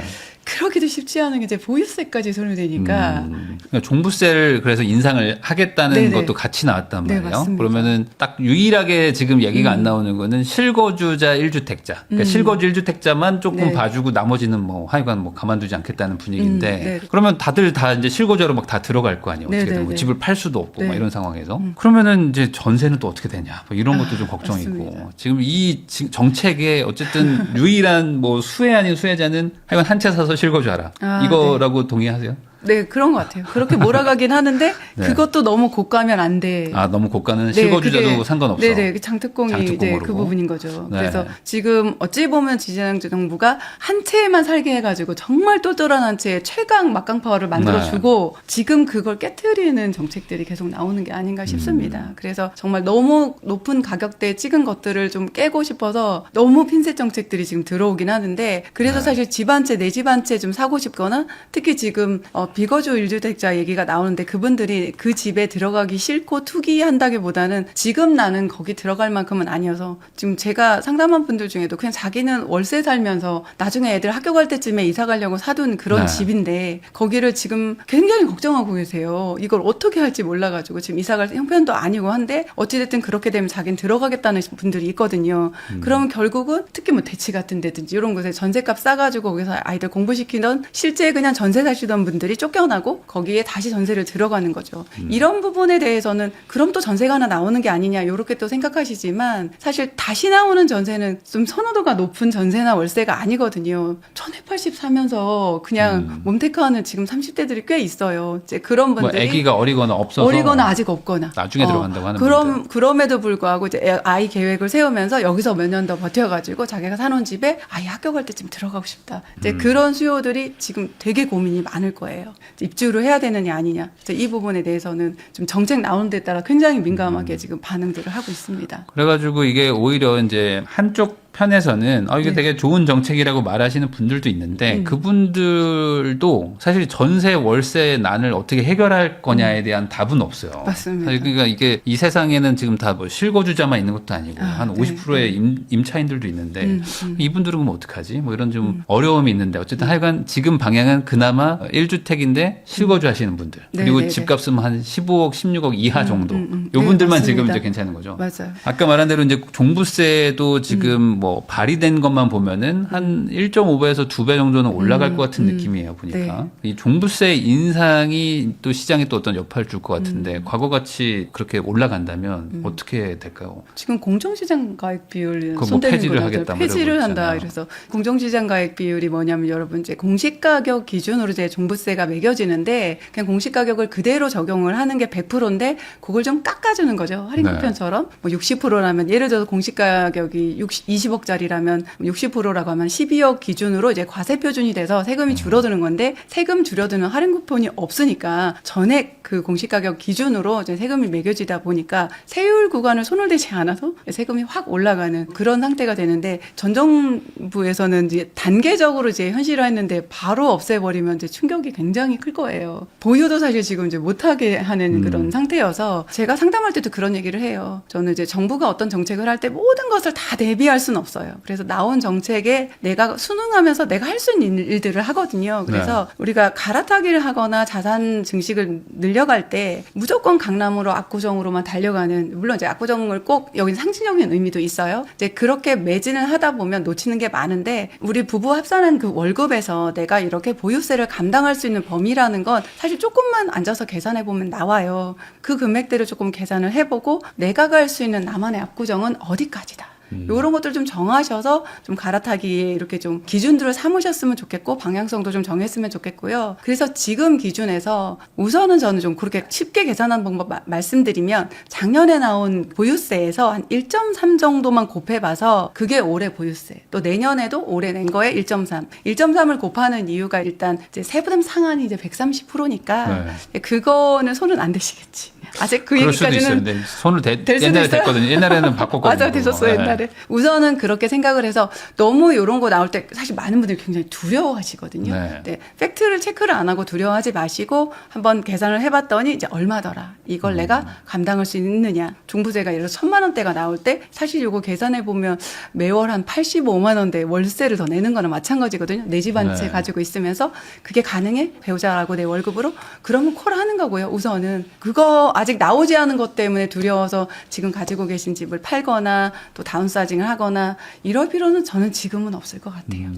그러기도 쉽지 않은 게 이제 보유세까지 손을 대니까 그러니까 종부세를 그래서 인상을 하겠다는 네네. 것도 같이 나왔단 네, 말이에요. 맞습니다. 그러면은 딱 유일하게 지금 얘기가 안 나오는 거는 실거주자 1주택자. 그러니까 실거주 1주택자만 조금 네. 봐주고 나머지는 뭐 하여간 뭐 가만두지 않겠다는 분위기인데 네. 그러면 다들 다 이제 실거주로 막 다 들어갈 거 아니에요. 어떻게든 뭐 네네네. 집을 팔 수도 없고 네. 막 이런 상황에서 그러면은 이제 전세는 또 어떻게 되냐 뭐 이런 것도 좀 걱정이고 맞습니다. 지금 이 정책에 어쨌든 유일한 뭐 수혜 아닌 수혜자는 하여간 한 채 사서 실거주하라 이거라고 동의하세요? 네, 그런 것 같아요. 그렇게 몰아가긴 하는데 네. 그것도 너무 고가면 안 돼. 아 너무 고가는 네, 실거주자도 그게- 상관없어. 네네, 그 장특공이 장특공으로. 네, 그 부분인 거죠. 네. 그래서 지금 어찌 보면 지지난 정부가 한 채만 살게 해가지고 정말 똘똘한 한 채의 최강 막강 파워를 만들어주고 지금 그걸 깨트리는 정책들이 계속 나오는 게 아닌가 싶습니다. 그래서 정말 너무 높은 가격대에 찍은 것들을 좀 깨고 싶어서 너무 핀셋 정책들이 지금 들어오긴 하는데 그래서 사실 집 한 채, 내 집 한 채 좀 사고 싶거나 특히 지금 비거주 1주택자 얘기가 나오는데 그분들이 그 집에 들어가기 싫고 투기한다기보다는 지금 나는 거기 들어갈 만큼은 아니어서 지금 제가 상담한 분들 중에도 그냥 자기는 월세 살면서 나중에 애들 학교 갈 때쯤에 이사 가려고 사둔 그런 네. 집인데 거기를 지금 굉장히 걱정하고 계세요. 이걸 어떻게 할지 몰라가지고 지금 이사 갈 형편도 아니고 한데 어찌됐든 그렇게 되면 자기는 들어가겠다는 분들이 있거든요. 그러면 결국은 특히 뭐 대치 같은 데든지 이런 곳에 전세값 싸가지고 거기서 아이들 공부시키던 실제 그냥 전세 사시던 분들이 쫓겨나고 거기에 다시 전세를 들어가는 거죠. 이런 부분에 대해서는 그럼 또 전세가 하나 나오는 게 아니냐 이렇게 또 생각하시지만 사실 다시 나오는 전세는 좀 선호도가 높은 전세나 월세가 아니거든요. 1280 사면서 그냥 몸테크하는 지금 30대들이 꽤 있어요. 이제 그런 뭐 분들이 아기가 어리거나 없어서 어리거나 아직 없거나 나중에 들어간다고 하는 분들. 그럼에도 불구하고 이제 아이 계획을 세우면서 여기서 몇 년 더 버텨가지고 자기가 사놓은 집에 아이 학교 갈 때쯤 들어가고 싶다. 이제 그런 수요들이 지금 되게 고민이 많을 거예요. 입주를 해야 되느냐 아니냐. 이 부분에 대해서는 좀 정책 나오는 데 따라 굉장히 민감하게 지금 반응들을 하고 있습니다. 그래가지고 이게 오히려 이제 한쪽 편에서는 이게 네. 되게 좋은 정책이라고 말하시는 분들도 있는데 그분들도 사실 전세 월세 난을 어떻게 해결할 거냐에 대한 답은 없어요. 맞습니다. 사실 그러니까 이게 이 세상에는 지금 다 뭐 실거주자만 있는 것도 아니고 한 네, 50%의 임차인들도 있는데 이분들은 그럼 어떡하지? 뭐 이런 좀 어려움이 있는데 어쨌든 하여간 지금 방향은 그나마 1주택인데 실거주 하시는 분들 네, 그리고 네, 집값은 한 15억, 16억 이하 정도 요 네, 분들만 지금 맞습니다. 이제 괜찮은 거죠. 맞아요. 아까 말한 대로 이제 종부세도 지금 뭐 발의된 것만 보면은 한 1.5배에서 2배 정도는 올라갈 것 같은 느낌이에요, 보니까. 이 종부세 인상이 또 시장에 또 어떤 여파를 줄 것 같은데 과거같이 그렇게 올라간다면 어떻게 될까요? 지금 공정시장 가액 비율 그거 뭐 손대는 폐지를 거라고 하겠다, 뭐 폐지를 이러고 한다. 있잖아요. 그래서 공정시장 가액 비율이 뭐냐면 여러분 이제 공시가격 기준으로 이제 종부세가 매겨지는데 그냥 공시가격을 그대로 적용을 하는 게 100%인데 그걸 좀 깎아주는 거죠. 할인 네. 쿠폰처럼 뭐 60%라면 예를 들어서 공시가격이 20억짜리라면 60%라고 하면 12억 기준으로 이제 과세 표준이 돼서 세금이 줄어드는 건데 세금 줄어드는 할인 쿠폰이 없으니까 전액 그 공시가격 기준으로 이제 세금이 매겨지다 보니까 세율 구간을 손을 대지 않아서 세금이 확 올라가는 그런 상태가 되는데 전 정부에서는 이제 단계적으로 이제 현실화했는데 바로 없애버리면 이제 충격이 굉장히 클 거예요. 보유도 사실 지금 이제 못하게 하는 그런 상태여서 제가 상담할 때도 그런 얘기를 해요. 저는 이제 정부가 어떤 정책을 할 때 모든 것을 다 대비할 수는 없어요. 그래서 나온 정책에 내가 순응하면서 내가 할 수 있는 일들을 하거든요. 그래서 우리가 갈아타기를 하거나 자산 증식을 늘려갈 때 무조건 강남으로 압구정으로만 달려가는 물론 이제 압구정을 꼭 여기 상징적인 의미도 있어요. 이제 그렇게 매진을 하다 보면 놓치는 게 많은데 우리 부부 합산한 그 월급에서 내가 이렇게 보유세를 감당할 수 있는 범위라는 건 사실 조금만 앉아서 계산해 보면 나와요. 그 금액대를 조금 계산을 해보고 내가 갈 수 있는 나만의 압구정은 어디까지다. 이런 것들 좀 정하셔서 좀 갈아타기에 이렇게 좀 기준들을 삼으셨으면 좋겠고 방향성도 좀 정했으면 좋겠고요. 그래서 지금 기준에서 우선은 저는 좀 그렇게 쉽게 계산하는 방법 말씀드리면 작년에 나온 보유세에서 한 1.3 정도만 곱해봐서 그게 올해 보유세. 또 내년에도 올해 낸 거에 1.3. 1.3을 곱하는 이유가 일단 이제 세부담 상한이 이제 130%니까 그거는 손은 안 대시겠지. 아직 그 그럴 수도 있어요. 얘기까지는 근데 손을 될 수도 옛날에 있어요? 댔거든요. 옛날에는 바꿨거든요. 맞아, 되셨어요, 네. 옛날에. 우선은 그렇게 생각을 해서 너무 이런 거 나올 때 사실 많은 분들이 굉장히 두려워하시거든요. 네. 네, 팩트를 체크를 안 하고 두려워하지 마시고 한번 계산을 해봤더니 이제 얼마더라. 이걸 내가 감당할 수 있느냐. 종부세가 예를 들어 1,000만 원대가 나올 때 사실 이거 계산해 보면 매월 한 85만 원대 월세를 더 내는 거나 마찬가지거든요. 내 집 한 채 네. 가지고 있으면서 그게 가능해? 배우자라고 내 월급으로? 그러면 콜하는 거고요. 우선은 그거 아직 나오지 않은 것 때문에 두려워서 지금 가지고 계신 집을 팔거나 또 다운사이징을 하거나 이럴 필요는 저는 지금은 없을 것 같아요.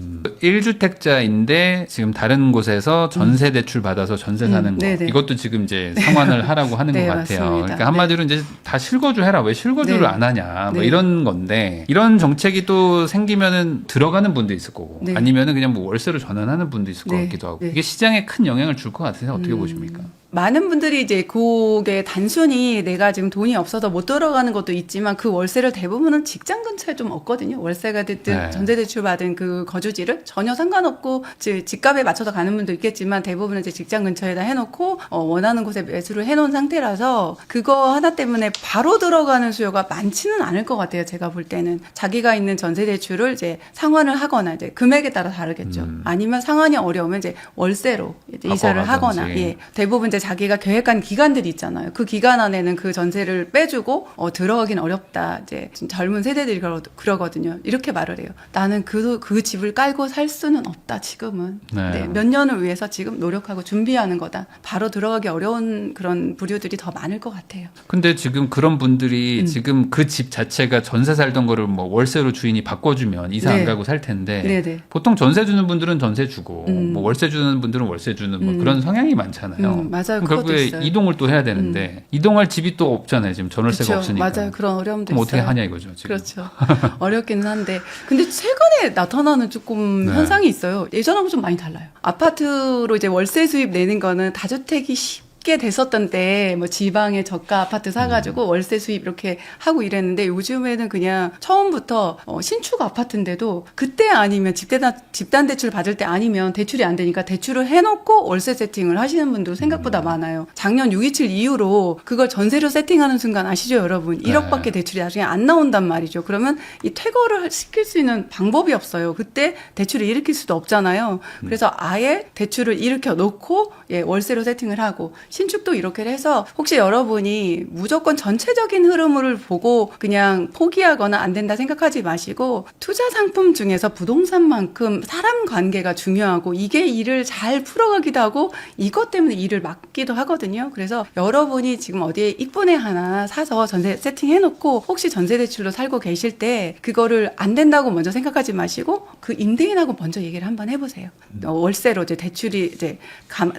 1주택자인데 지금 다른 곳에서 전세 대출 받아서 전세 사는 거. 네네. 이것도 지금 이제 상환을 하라고 하는 네, 것 같아요. 맞습니다. 그러니까 한마디로 이제 다 실거주 해라. 왜 실거주를 네. 안 하냐. 뭐 네. 이런 건데 이런 정책이 또 생기면은 들어가는 분도 있을 거고 네. 아니면은 그냥 뭐 월세로 전환하는 분도 있을 것 네. 같기도 하고 네. 이게 시장에 큰 영향을 줄 것 같으세요. 어떻게 보십니까? 많은 분들이 이제 그게 단순히 내가 지금 돈이 없어서 못 들어가는 것도 있지만 그 월세를 대부분은 직장 근처에 좀 얻거든요. 월세가 됐든 네. 전세대출 받은 그 거주지를 전혀 상관없고 집값에 맞춰서 가는 분도 있겠지만 대부분은 이제 직장 근처에다 해놓고 원하는 곳에 매수를 해놓은 상태라서 그거 하나 때문에 바로 들어가는 수요가 많지는 않을 것 같아요. 제가 볼 때는 자기가 있는 전세대출을 이제 상환을 하거나 이제 금액에 따라 다르겠죠. 아니면 상환이 어려우면 이제 월세로 이제 이사를 하거나 바꿔가든지. 예. 대부분 이제 자기가 계획한 기간들이 있잖아요. 그 기간 안에는 그 전세를 빼주고 들어가긴 어렵다. 이제 지금 젊은 세대들이 그러거든요. 이렇게 말을 해요. 나는 그 집을 깔고 살 수는 없다. 지금은 네. 네, 몇 년을 위해서 지금 노력하고 준비하는 거다. 바로 들어가기 어려운 그런 부류들이 더 많을 것 같아요. 근데 지금 그런 분들이 지금 그 집 자체가 전세 살던 거를 뭐 월세로 주인이 바꿔주면 이사 안 네. 가고 살 텐데 네네. 보통 전세 주는 분들은 전세 주고 뭐 월세 주는 분들은 월세 주는 뭐 그런 성향이 많잖아요. 맞아요. 그럼 그것도 결국에 있어요. 이동을 또 해야 되는데 이동할 집이 또 없잖아요. 지금 전월세가 그렇죠. 없으니까. 맞아요. 그런 어려움도 그럼 있어요. 어떻게 하냐 이거죠. 지금. 그렇죠. 어렵기는 한데. 근데 최근에 나타나는 조금 네. 현상이 있어요. 예전하고 좀 많이 달라요. 아파트로 이제 월세 수입 내는 거는 다주택이 쉽게 됐었던 때 뭐 지방에 저가 아파트 사가지고 월세 수입 이렇게 하고 이랬는데 요즘에는 그냥 처음부터 신축 아파트인데도 그때 아니면 집단 대출 받을 때 아니면 대출이 안 되니까 대출을 해놓고 월세 세팅을 하시는 분도 생각보다 많아요. 작년 6.27 이후로 그걸 전세로 세팅하는 순간 아시죠 여러분? 1억밖에 대출이 나중에 안 나온단 말이죠. 그러면 이 퇴거를 시킬 수 있는 방법이 없어요. 그때 대출을 일으킬 수도 없잖아요. 그래서 아예 대출을 일으켜 놓고 예, 월세로 세팅을 하고 신축도 이렇게 해서 혹시 여러분이 무조건 전체적인 흐름을 보고 그냥 포기하거나 안 된다 생각하지 마시고 투자 상품 중에서 부동산만큼 사람 관계가 중요하고 이게 일을 잘 풀어가기도 하고 이것 때문에 일을 막기도 하거든요. 그래서 여러분이 지금 어디에 이쁜 애 하나 사서 전세 세팅해놓고 혹시 전세 대출로 살고 계실 때 그거를 안 된다고 먼저 생각하지 마시고 그 임대인하고 먼저 얘기를 한번 해보세요. 월세로 이제 대출이 이제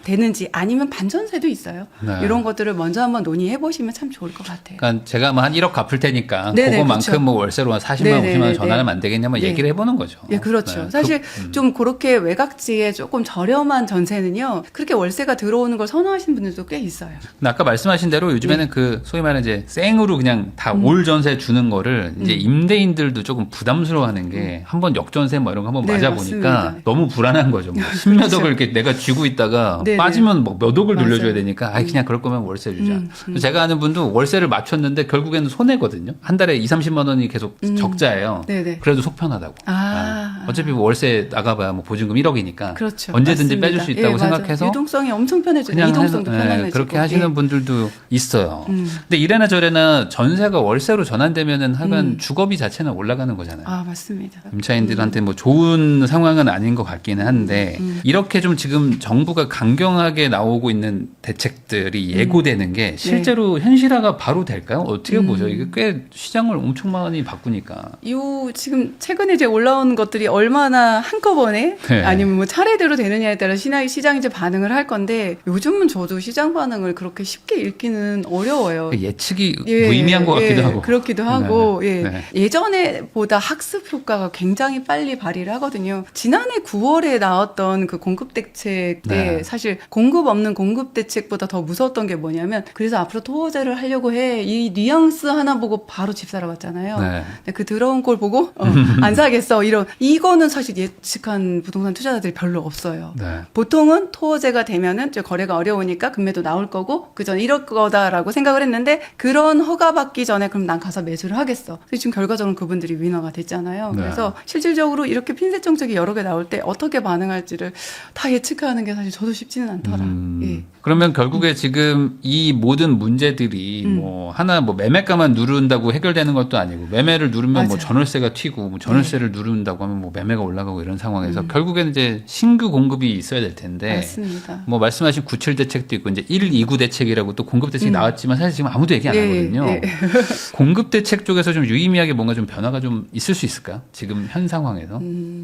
되는지 아니면 반전세도 있어요. 네. 이런 것들을 먼저 한번 논의해 보시면 참 좋을 것 같아요. 그러니까 제가 뭐 한 1억 갚을 테니까 네네, 그거만큼 그렇죠. 뭐 월세로 한 40만 네네네네. 50만 원 전화하면 안 되겠냐 뭐 네. 얘기를 해보는 거죠. 예, 그렇죠. 네. 사실 좀 그렇게 외곽지에 조금 저렴한 전세는요, 그렇게 월세가 들어오는 걸 선호하시는 분들도 꽤 있어요. 근데 아까 말씀하신 대로 요즘에는 그 소위 말하는 이제 생으로 그냥 다 올 전세 주는 거를 이제 임대인들도 조금 부담스러워하는 게 한번 역전세 뭐 이런 거 한번 네, 맞아 맞습니다. 보니까 너무 불안한 거죠. 뭐 10몇 억을 이렇게 내가 쥐고 있다가 네네. 빠지면 뭐 몇 억을 맞아요. 돌려줘야 되니까 아 그냥 그럴 거면 월세 주자. 제가 아는 분도 월세를 맞췄는데 결국에는 손해거든요. 한 달에 2-30만 원이 계속 적자예요. 네네. 그래도 속 편하다고. 어차피 뭐 월세 나가봐야 뭐 보증금 1억이니까 그렇죠. 언제든지 맞습니다. 빼줄 수 있다고 예, 맞아요. 생각해서 유동성이 엄청 편해져요. 그냥 이동성도 해서, 편안해지고. 그렇게 하시는 예. 분들도 있어요. 근데 이래나 저래나 전세가 월세로 전환되면은 하여간 주거비 자체는 올라가는 거잖아요. 아, 맞습니다. 임차인들한테 뭐 좋은 상황은 아닌 것 같기는 한데 이렇게 좀 지금 정부가 강경하게 나오고 있는 대책들이 예고되는 게 실제로 현실화가 바로 될까요? 어떻게 보죠? 이게 꽤 시장을 엄청 많이 바꾸니까. 지금 최근에 이제 올라온 것들이 얼마나 한꺼번에 네. 아니면 뭐 차례대로 되느냐에 따라 시장이 이제 반응을 할 건데 요즘은 저도 시장 반응을 그렇게 쉽게 읽기는 어려워요. 예측이 무의미한 것 같기도 하고. 그렇기도 하고, 네. 예. 네. 예전에보다 학습 효과가 굉장히 빨리 발휘를 하거든요. 지난해 9월에 나왔던 그 공급대책 때 네. 사실 공급 없는 공급대책 주식보다 더 무서웠던 게 뭐냐면 그래서 앞으로 토호제를 하려고 해. 이 뉘앙스 하나 보고 바로 집 사러 갔잖아요. 네. 근데 그 더러운 꼴 보고 안 사겠어. 이거는 사실 예측한 부동산 투자자들이 별로 없어요. 네. 보통은 토호제가 되면은 저 거래가 어려우니까 금매도 나올 거고 그전 이럴 거다라고 생각을 했는데 그런 허가 받기 전에 그럼 난 가서 매수를 하겠어. 그래서 지금 결과적으로 그분들이 위너가 됐잖아요. 네. 그래서 실질적으로 이렇게 핀셋 정책이 여러 개 나올 때 어떻게 반응할지를 다 예측하는 게 사실 저도 쉽지는 않더라. 예. 그러면 결국에 지금 이 모든 문제들이 뭐 하나 뭐 매매가만 누른다고 해결되는 것도 아니고 매매를 누르면 뭐 맞아요. 전월세가 튀고 뭐 전월세를 누른다고 하면 뭐 매매가 올라가고 이런 상황에서 결국에는 이제 신규 공급이 있어야 될 텐데 맞습니다. 뭐 말씀하신 97 대책도 있고 이제 129 대책이라고 또 공급 대책이 나왔지만 사실 지금 아무도 얘기 안 예, 하거든요. 예. 공급 대책 쪽에서 좀 유의미하게 뭔가 좀 변화가 좀 있을 수 있을까요? 지금 현 상황에서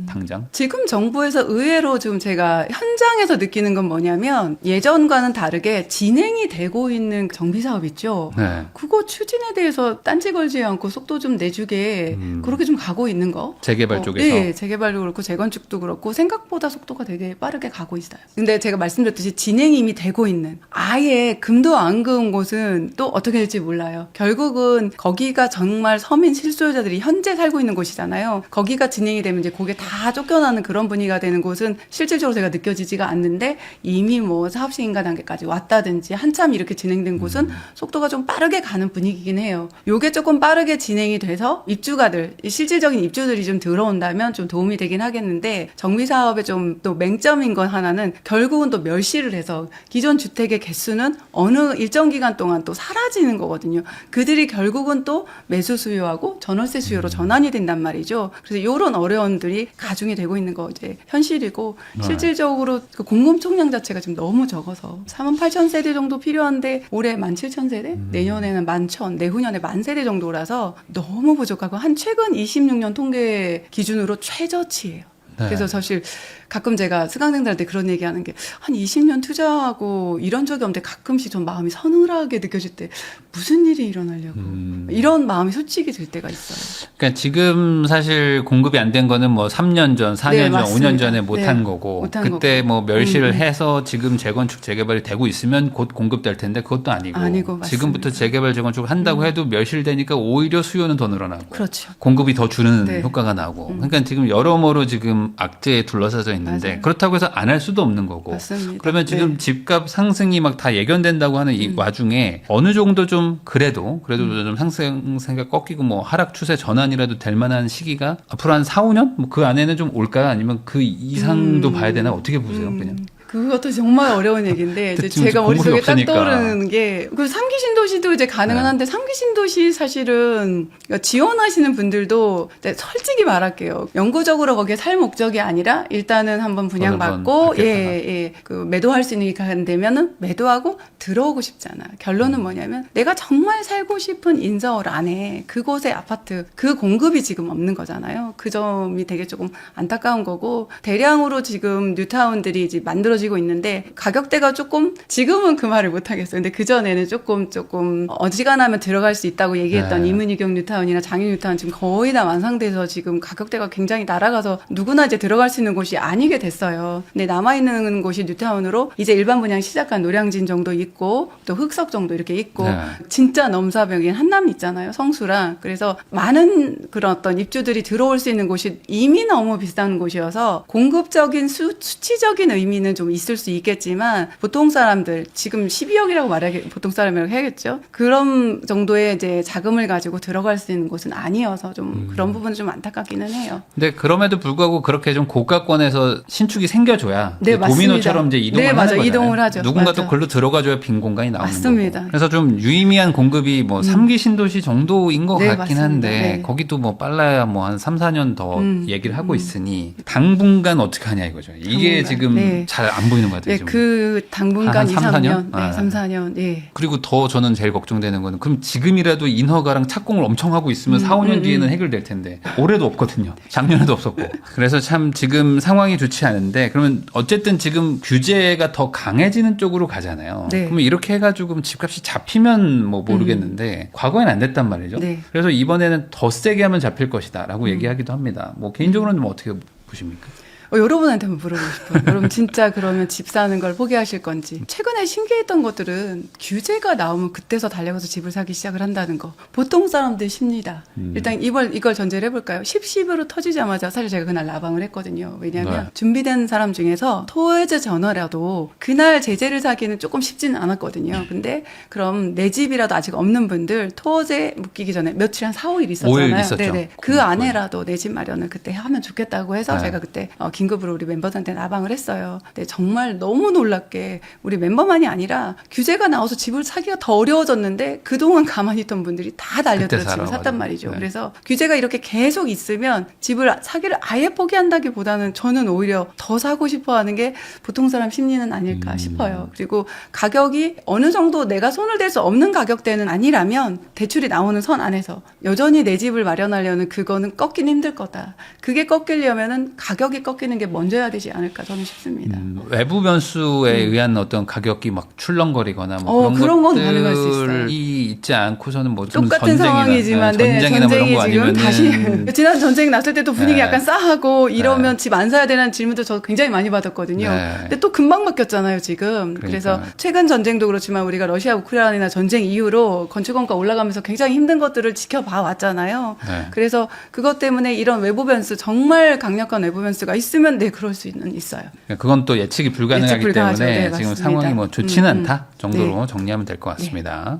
당장. 지금 정부에서 의외로 지금 제가 현장에서 느끼는 건 뭐냐면 예전과는 다르게 진행이 되고 있는 정비 사업 있죠. 네. 그거 추진에 대해서 딴지 걸지 않고 속도 좀 내주게 그렇게 좀 가고 있는 거. 재개발 쪽에서. 네, 재개발도 그렇고 재건축도 그렇고 생각보다 속도가 되게 빠르게 가고 있어요. 근데 제가 말씀드렸듯이 진행이 이미 되고 있는 아예 금도 안 그은 곳은 또 어떻게 될지 몰라요. 결국은 거기가 정말 서민 실소유자들이 현재 살고 있는 곳이잖아요. 거기가 진행이 되면 이제 거기에 다 쫓겨나는 그런 분위기가 되는 곳은 실질적으로 제가 느껴지지가 않는데 이미 뭐 사업 시행가 단계까지 왔다든지 한참 이렇게 진행된 곳은 속도가 좀 빠르게 가는 분위기긴 해요. 요게 조금 빠르게 진행이 돼서 입주가들, 실질적인 입주들이 좀 들어온다면 좀 도움이 되긴 하겠는데 정비 사업의 좀 또 맹점인 건 하나는 결국은 또 멸시를 해서 기존 주택의 개수는 어느 일정 기간 동안 또 사라지는 거거든요. 그들이 결국은 또 매수 수요하고 전월세 수요로 전환이 된단 말이죠. 그래서 이런 어려움들이 가중이 되고 있는 거 이제 현실이고 실질적으로 그 공급 총량 자체가 지금 너무 적어서 48,000세대 정도 필요한데 올해 17,000세대, 내년에는 11,000, 내후년에 10,000세대 정도라서 너무 부족하고 한 최근 26년 통계 기준으로 최저치예요. 네. 그래서 사실 가끔 제가 수강생들한테 그런 얘기하는 게 한 20년 투자하고 이런 적이 없는데 가끔씩 좀 마음이 서늘하게 느껴질 때 무슨 일이 일어나려고 이런 마음이 솔직히 들 때가 있어요. 그러니까 지금 사실 공급이 안 된 거는 뭐 3년 전, 4년 네, 전, 맞습니다. 5년 전에 못한 네, 거고 못한 그때 거고. 뭐 멸시를 해서 지금 재건축 재개발이 되고 있으면 곧 공급될 텐데 그것도 아니고, 아니고, 맞습니다. 지금부터 재개발 재건축을 한다고 해도 멸시를 되니까 오히려 수요는 더 늘어나고 그렇죠. 공급이 더 주는 네. 효과가 나고 그러니까 지금 여러모로 지금 악재에 둘러싸져 있는데 맞아요. 그렇다고 해서 안 할 수도 없는 거고 맞습니다. 그러면 지금 네. 집값 상승이 막 다 예견된다고 하는 이 와중에 어느 정도 좀 그래도 좀 상승세가 꺾이고 뭐 하락 추세 전환이라도 될 만한 시기가 앞으로 한 4, 5년? 뭐 그 안에는 좀 올까요? 아니면 그 이상도 봐야 되나? 어떻게 보세요? 그냥. 그것도 정말 어려운 얘기인데 이제 지금 제가 공급이 머릿속에 딱 없으니까. 떠오르는 게 그 3기 신도시도 이제 가능은 네. 한데 3기 신도시 사실은 그러니까 지원하시는 분들도 이제 솔직히 말할게요. 영구적으로 거기에 살 목적이 아니라 일단은 한번 분양받고 그 매도할 수 있는 기간 되면은 매도하고 들어오고 싶잖아. 결론은 뭐냐면 내가 정말 살고 싶은 인서울 안에 그곳의 아파트 그 공급이 지금 없는 거잖아요. 그 점이 되게 조금 안타까운 거고 대량으로 지금 뉴타운들이 이제 만들어지고 있는데 가격대가 조금 지금은 그 말을 못 하겠어요. 근데 그 전에는 조금 어지간하면 들어갈 수 있다고 얘기했던 네. 이문희경 뉴타운이나 장유 뉴타운 지금 거의 다 완성돼서 지금 가격대가 굉장히 날아가서 누구나 이제 들어갈 수 있는 곳이 아니게 됐어요. 근데 남아있는 곳이 뉴타운으로 이제 일반 분양 시작한 노량진 정도 있고 또 흑석 정도 이렇게 있고 네. 진짜 넘사벽인 한남 있잖아요. 성수랑. 그래서 많은 그런 어떤 입주들이 들어올 수 있는 곳이 이미 너무 비싼 곳이어서 공급적인 수치적인 의미는 좀 있을 수 있겠지만 보통 사람들 지금 12억이라고 보통 사람이라고 해야겠죠. 그런 정도의 이제 자금을 가지고 들어갈 수 있는 곳은 아니어서 좀 그런 부분은 좀 안타깝기는 해요. 근데 그럼에도 불구하고 그렇게 좀 고가권에서 신축이 생겨줘야 네, 이제 도미노처럼 이제 이동을 네, 하는 맞아요. 거잖아요. 이동을 하죠. 누군가 맞아. 또 글로 들어가줘야 빈 공간이 나오는 맞습니다. 거고. 그래서 좀 유의미한 공급이 뭐 3기 신도시 정도인 것 네, 같긴 맞습니다. 한데 네. 거기도 뭐 빨라야 뭐 한 3, 4년 더 얘기를 하고 있으니 당분간 어떻게 하냐 이거죠. 이게 당분간, 지금 네. 잘 안 보이는 것 같아요. 네, 지금. 그 당분간 한 2, 3, 3년. 4년? 네, 3, 4년. 예. 그리고 더 저는 제일 걱정되는 거는 그럼 지금이라도 인허가랑 착공을 엄청 하고 있으면 4, 5년 뒤에는 해결될 텐데 올해도 없거든요. 작년에도 없었고. 그래서 참 지금 상황이 좋지 않은데 그러면 어쨌든 지금 규제가 더 강해지는 쪽으로 가잖아요. 네. 그러면 이렇게 해가지고 그럼 집값이 잡히면 뭐 모르겠는데 과거엔 안 됐단 말이죠. 네. 그래서 이번에는 더 세게 하면 잡힐 것이다라고 얘기하기도 합니다. 뭐 개인적으로는 뭐 어떻게 보십니까? 여러분한테 한번 물어보고 싶어요. 여러분 진짜 그러면 집 사는 걸 포기하실 건지. 최근에 신기했던 것들은 규제가 나오면 그때서 달려가서 집을 사기 시작을 한다는 거. 보통 사람들 쉽니다. 일단 이걸 전제를 해볼까요? 10으로 터지자마자 사실 제가 그날 라방을 했거든요. 왜냐하면 네. 준비된 사람 중에서 토해제 전화라도 그날 제재를 사기는 조금 쉽지는 않았거든요. 근데 그럼 내 집이라도 아직 없는 분들 토어제 묶이기 전에 며칠 한 4, 5일 있었잖아요. 5일 있었죠. 네네. 그 안에라도 내 집 마련을 그때 하면 좋겠다고 해서 네. 제가 그때 긴급으로 우리 멤버들한테 라방을 했어요. 근데 정말 너무 놀랍게 우리 멤버만이 아니라 규제가 나와서 집을 사기가 더 어려워졌는데 그동안 가만히 있던 분들이 다 달려들어 그때 집을 샀단 살아가지고. 말이죠. 네. 그래서 규제가 이렇게 계속 있으면 집을 사기를 아예 포기한다기보다는 저는 오히려 더 사고 싶어 하는 게 보통 사람 심리는 아닐까 싶어요. 그리고 가격이 어느 정도 내가 손을 댈 수 없는 가격대는 아니라면 대출이 나오는 선 안에서 여전히 내 집을 마련하려는 그거는 꺾긴 힘들 거다. 그게 꺾이려면은 가격이 꺾이는 게 먼저야 되지 않을까 저는 싶습니다. 외부 변수에 의한 어떤 가격이 막 출렁거리거나 뭐 그런 건 것들이 가능할 수 있어요. 있지 않고서는 뭐 좀 똑같은 상황이지만 전쟁이나 뭐 이런 거 지금 아니면은 다시 지난 전쟁 났을 때도 분위기 네. 약간 싸하고 이러면 집 안 사야 되는 질문도 저 굉장히 많이 받았거든요. 네. 근데 또 금방 바뀌었잖아요 지금. 그래서 그러니까요. 최근 전쟁도 그렇지만 우리가 러시아 우크라이나 전쟁 이후로 건축원가 올라가면서 굉장히 힘든 것들을 지켜봐 왔잖아요. 네. 그래서 그것 때문에 이런 외부 변수 정말 강력한 외부 변수가 있으면 네 그럴 수 있어요. 그건 또 예측이 불가능하기 예측 불가하죠. 때문에 네, 지금 맞습니다. 상황이 뭐 좋지는 않다 정도로 네. 정리하면 될 것 같습니다.